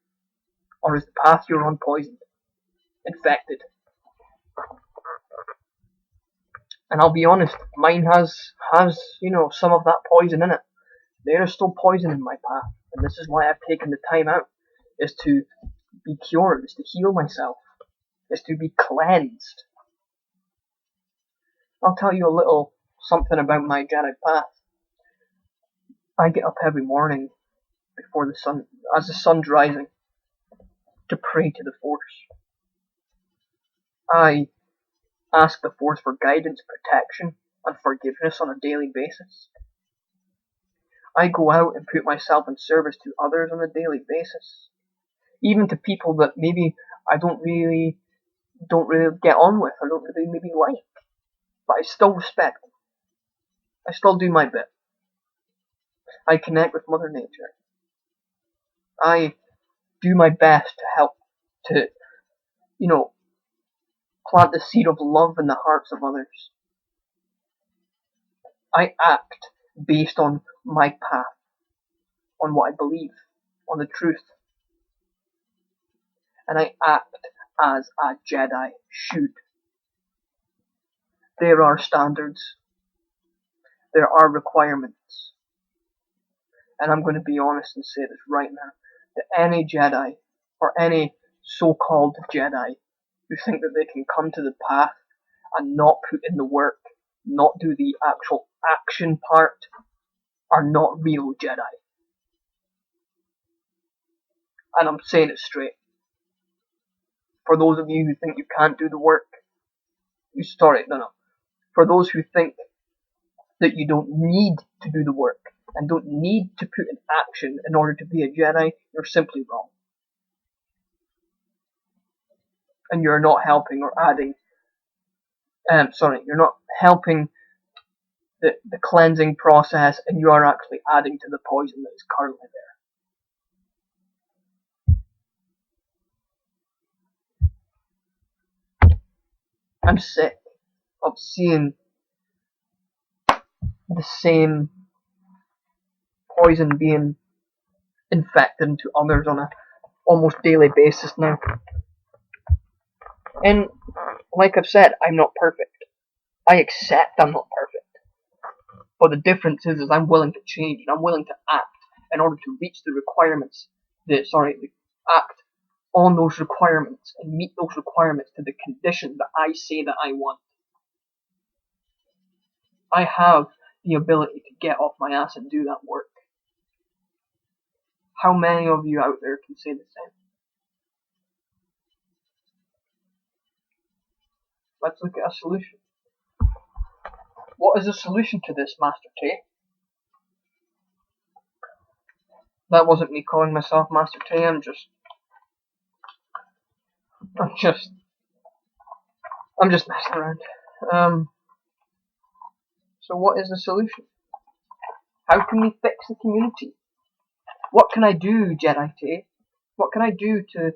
Or is the path you're on poisoned? Infected? And I'll be honest, mine has some of that poison in it. There is still poison in my path. And this is why I've taken the time out, is to be cured, is to heal myself, is to be cleansed. I'll tell you a little something about my Jedi path. I get up every morning before as the sun's rising, to pray to the Force. I ask the Force for guidance, protection, and forgiveness on a daily basis. I go out and put myself in service to others on a daily basis, even to people that maybe I don't really get on with, or don't really maybe like, but I still respect them. I still do my bit. I connect with Mother Nature. I do my best to help to, plant the seed of love in the hearts of others. I act based on my path, on what I believe, on the truth. And I act as a Jedi should. There are standards. There are requirements. And I'm going to be honest and say this right now, that any Jedi, or any so-called Jedi, who think that they can come to the path and not put in the work, not do the actual action part, are not real Jedi. And I'm saying it straight. For those of you who think you can't do the work, For those who think that you don't need to do the work and don't need to put in action in order to be a Jedi, you're simply wrong. And you're not helping or adding, you're not helping the cleansing process, and you are actually adding to the poison that is currently there. I'm sick of seeing the same poison being infected into others on a almost daily basis now. And like I've said, I'm not perfect. I accept I'm not perfect. But the difference is I'm willing to change, and I'm willing to act in order to reach the requirements, act on those requirements and meet those requirements to the condition that I say that I want. I have the ability to get off my ass and do that work. How many of you out there can say the same? Let's look at a solution. What is the solution to this, Master Tay? That wasn't me calling myself Master Tay, I'm just messing around. So what is the solution? How can we fix the community? What can I do, Jedi Tay? What can I do to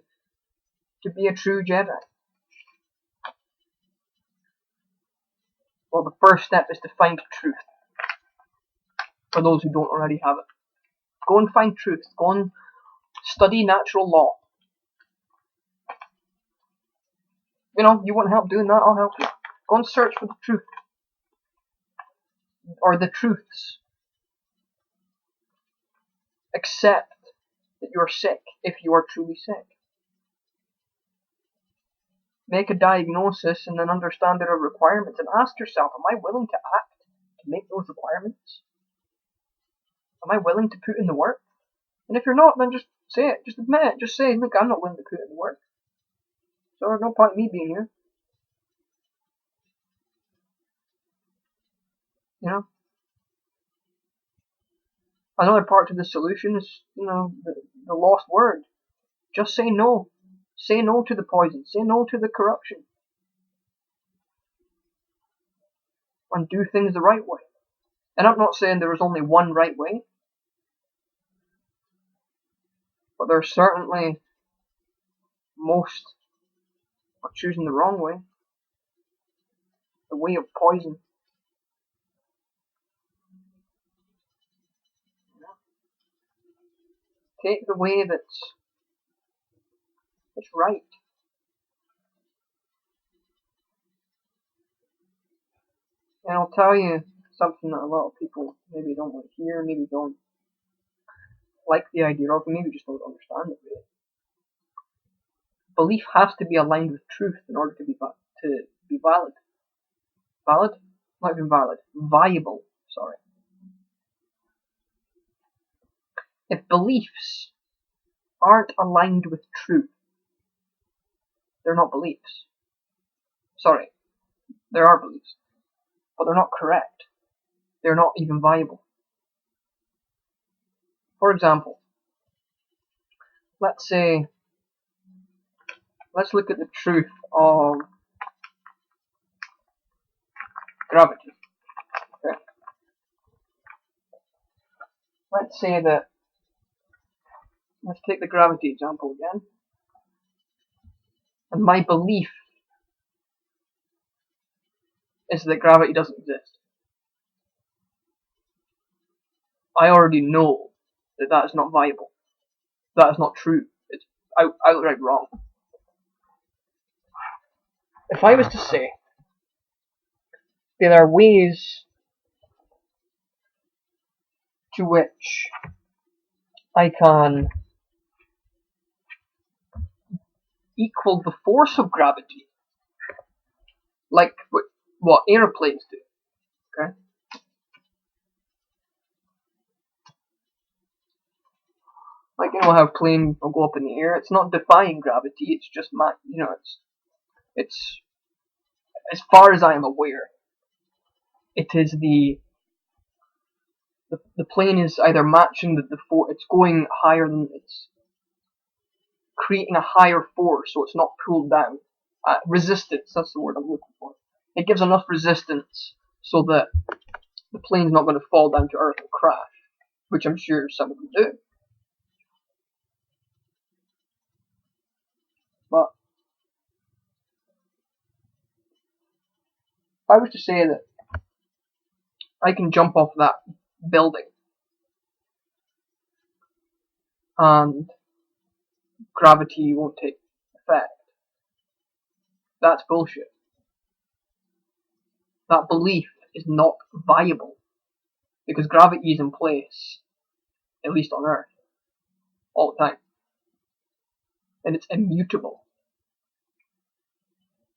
be a true Jedi? Well, the first step is to find truth. For those who don't already have it. Go and find truth. Go and study natural law. You want help doing that? I'll help you. Go and search for the truth. Or the truths. Accept that you're sick if you are truly sick. Make a diagnosis and then understand there are requirements, and ask yourself, am I willing to act to make those requirements? Am I willing to put in the work? And if you're not, then just say it. Just admit it. Just say, look, I'm not willing to put in the work. So there's no point in me being here. Another part to the solution is, the lost word. Just say no. Say no to the poison. Say no to the corruption. And do things the right way. And I'm not saying there is only one right way, but there's certainly most are choosing the wrong way. The way of poison. Take the way that's right. And I'll tell you something that a lot of people maybe don't want to hear, maybe don't like the idea of, maybe just don't understand it really. Belief has to be aligned with truth in order to be valid. Valid? Not even valid. Viable. Sorry. If beliefs aren't aligned with truth, they're not beliefs. Sorry. There are beliefs. But they're not correct. They're not even viable. For example, let's look at the truth of gravity. Okay. Let's take the gravity example again. And my belief is that gravity doesn't exist. I already know that is not viable. That is not true. It's outright wrong. If I was to say there are ways to which I can equal the force of gravity, like what airplanes do, okay? Like, you know how a plane will go up in the air? It's not defying gravity, it's just, it's, as far as I am aware, it is the plane is either matching the force, it's going higher than, it's creating a higher force, so it's not pulled down. Resistance, that's the word I'm looking for. It gives enough resistance so that the plane's not going to fall down to earth and crash, which I'm sure some of them do. But if I was to say that I can jump off that building and gravity won't take effect, that's bullshit. That belief is not viable because gravity is in place, at least on Earth, all the time. And it's immutable.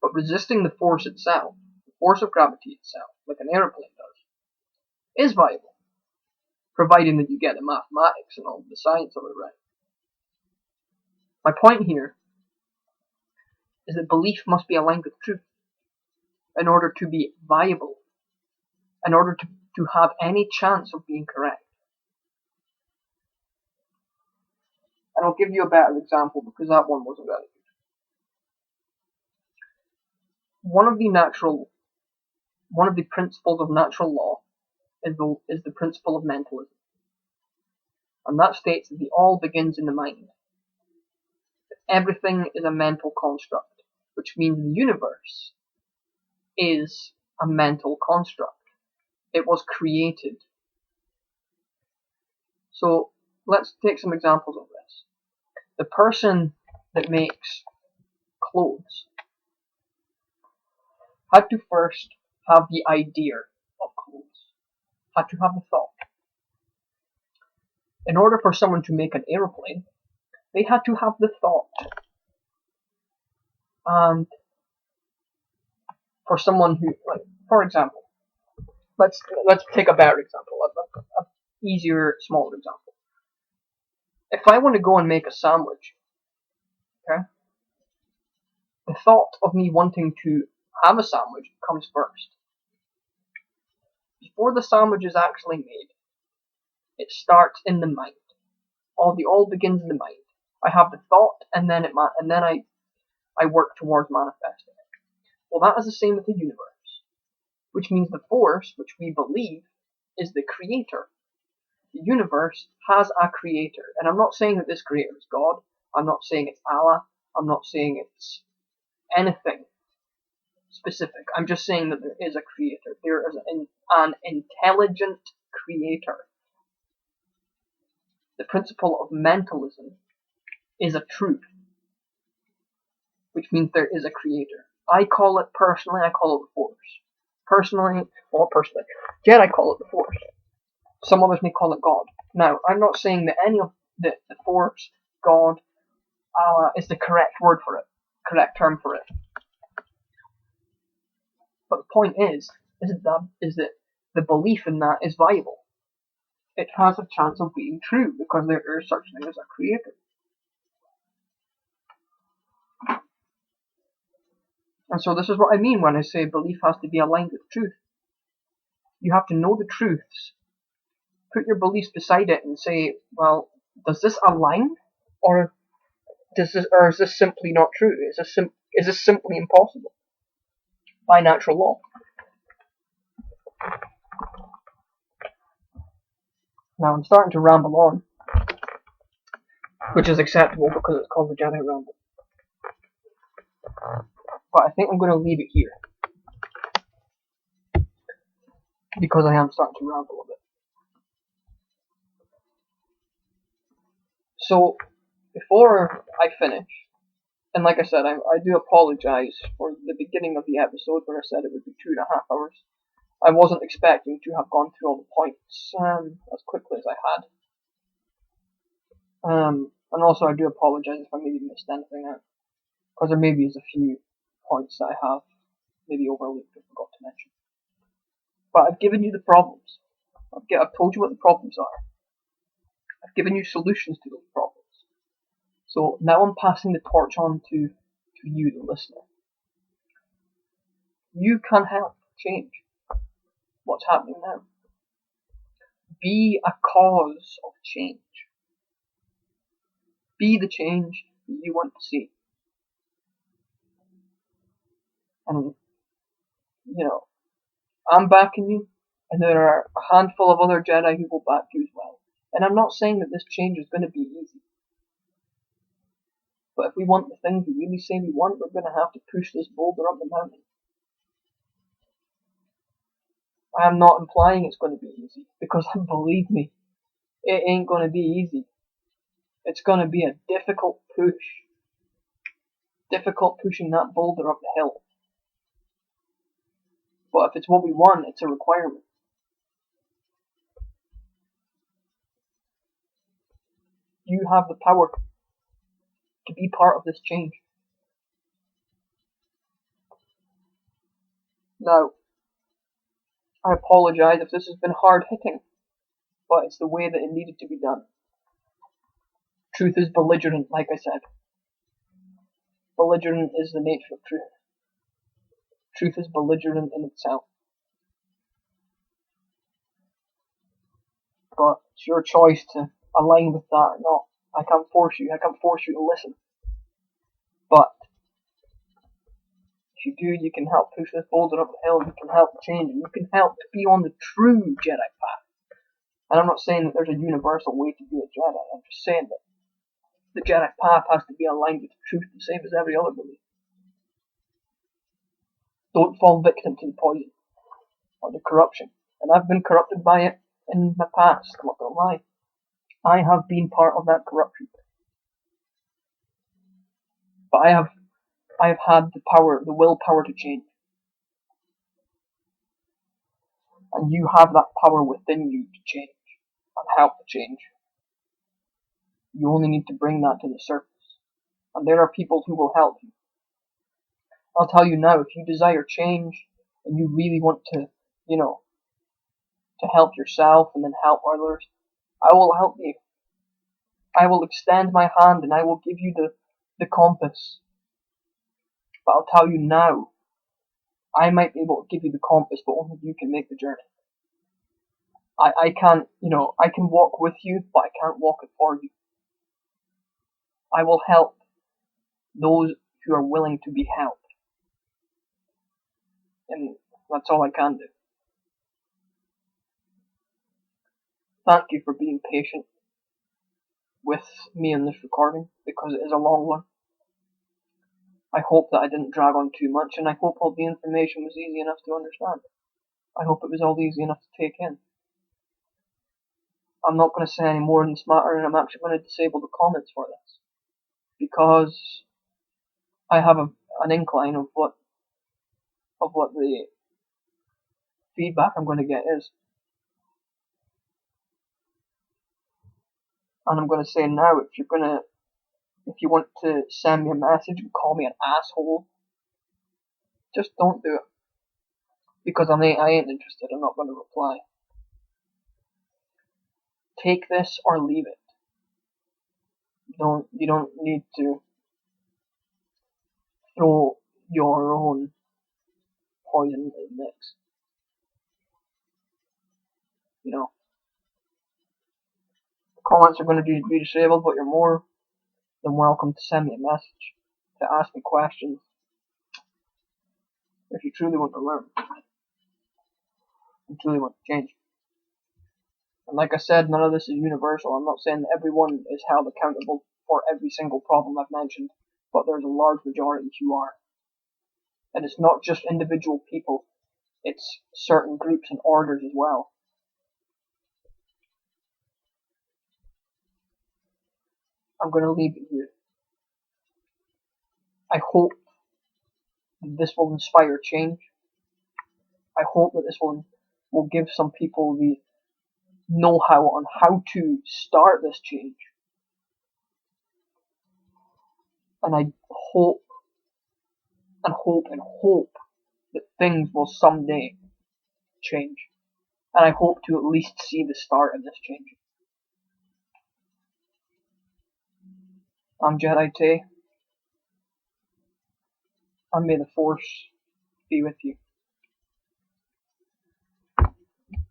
But resisting the force itself, the force of gravity itself, like an airplane does, is viable, providing that you get the mathematics and all the science of it right. My point here is that belief must be aligned with truth in order to be viable, in order to have any chance of being correct. And I'll give you a better example because that one wasn't very good. One of the principles of natural law is the principle of mentalism. And that states that the all begins in the mind. Everything is a mental construct, which means the universe is a mental construct. It was created. So let's take some examples of this. The person that makes clothes had to first have the idea of clothes, had to have the thought. In order for someone to make an aeroplane, they had to have the thought. And for someone who, like, for example, let's take a better example, an easier, smaller example. If I want to go and make a sandwich, okay, the thought of me wanting to have a sandwich comes first. Before the sandwich is actually made, it starts in the mind. All begins in the mind. I have the thought, and then I I work towards manifesting it. Well, that is the same with the universe, which means the force, which we believe, is the creator. The universe has a creator, and I'm not saying that this creator is God. I'm not saying it's Allah. I'm not saying it's anything specific. I'm just saying that there is a creator. There is an intelligent creator. The principle of mentalism is a truth, which means there is a creator. I call it the force. Personally, Jedi call it the force. Some others may call it God. Now, I'm not saying that any of the force, God, is the correct word for it, correct term for it. But the point is that the belief in that is viable. It has a chance of being true because there is such thing as a creator. And so this is what I mean when I say belief has to be aligned with truth. You have to know the truths, put your beliefs beside it and say, well, does this align? Or is this simply not true? Is this simply impossible by natural law? Now I'm starting to ramble on, which is acceptable because it's called the Jedi Ramble. But I think I'm going to leave it here because I am starting to ramble a bit. So before I finish, and like I said, I do apologize for the beginning of the episode where I said it would be 2.5 hours. I wasn't expecting to have gone through all the points as quickly as I had. And also I do apologize if I maybe missed anything out, because there maybe is a few points that I have maybe overlooked or forgot to mention. But I've given you the problems. I've told you what the problems are. I've given you solutions to those problems. So now I'm passing the torch on to you, the listener. You can help change what's happening now. Be a cause of change. Be the change that you want to see. And, I'm backing you, and there are a handful of other Jedi who will back you as well. And I'm not saying that this change is going to be easy. But if we want the things we really say we want, we're going to have to push this boulder up the mountain. I am not implying it's going to be easy, because believe me, it ain't going to be easy. It's going to be a difficult push. Difficult pushing that boulder up the hill. But if it's what we want, it's a requirement. You have the power to be part of this change. Now, I apologize if this has been hard hitting, but it's the way that it needed to be done. Truth is belligerent, like I said. Belligerent is the nature of truth. Truth is belligerent in itself. But it's your choice to align with that or not. I can't force you. I can't force you to listen. But if you do, you can help push this boulder up the hill. You can help change it. You can help be on the true Jedi path. And I'm not saying that there's a universal way to be a Jedi. I'm just saying that the Jedi path has to be aligned with the truth the same as every other belief. Don't fall victim to the poison or the corruption. And I've been corrupted by it in my past, I'm not gonna lie. I have been part of that corruption. But I have had the willpower to change. And you have that power within you to change and help to change. You only need to bring that to the surface. And there are people who will help you. I'll tell you now, if you desire change and you really want to, to help yourself and then help others, I will help you. I will extend my hand and I will give you the compass. But I'll tell you now, I might be able to give you the compass, but only you can make the journey. I can't, I can walk with you, but I can't walk it for you. I will help those who are willing to be helped. And that's all I can do. Thank you for being patient with me in this recording, because it is a long one. I hope that I didn't drag on too much, and I hope all the information was easy enough to understand. I hope it was all easy enough to take in. I'm not going to say any more in this matter, and I'm actually going to disable the comments for this, because I have an incline of what the feedback I'm going to get is. And I'm going to say now, if you want to send me a message and call me an asshole, just don't do it, because I ain't interested. I'm not going to reply. Take this or leave it. You don't need to throw your own poison in the mix. You know, comments are going to be disabled, but you're more than welcome to send me a message, to ask me questions, if you truly want to learn and truly want to change. And like I said, none of this is universal. I'm not saying that everyone is held accountable for every single problem I've mentioned, but there's a large majority who are. And it's not just individual people, it's certain groups and orders as well. I'm going to leave it here. I hope that this will inspire change. I hope that this will give some people the know-how on how to start this change. And I hope and hope and hope that things will someday change. And I hope to at least see the start of this change. I'm Jedi Tai, and may the Force be with you.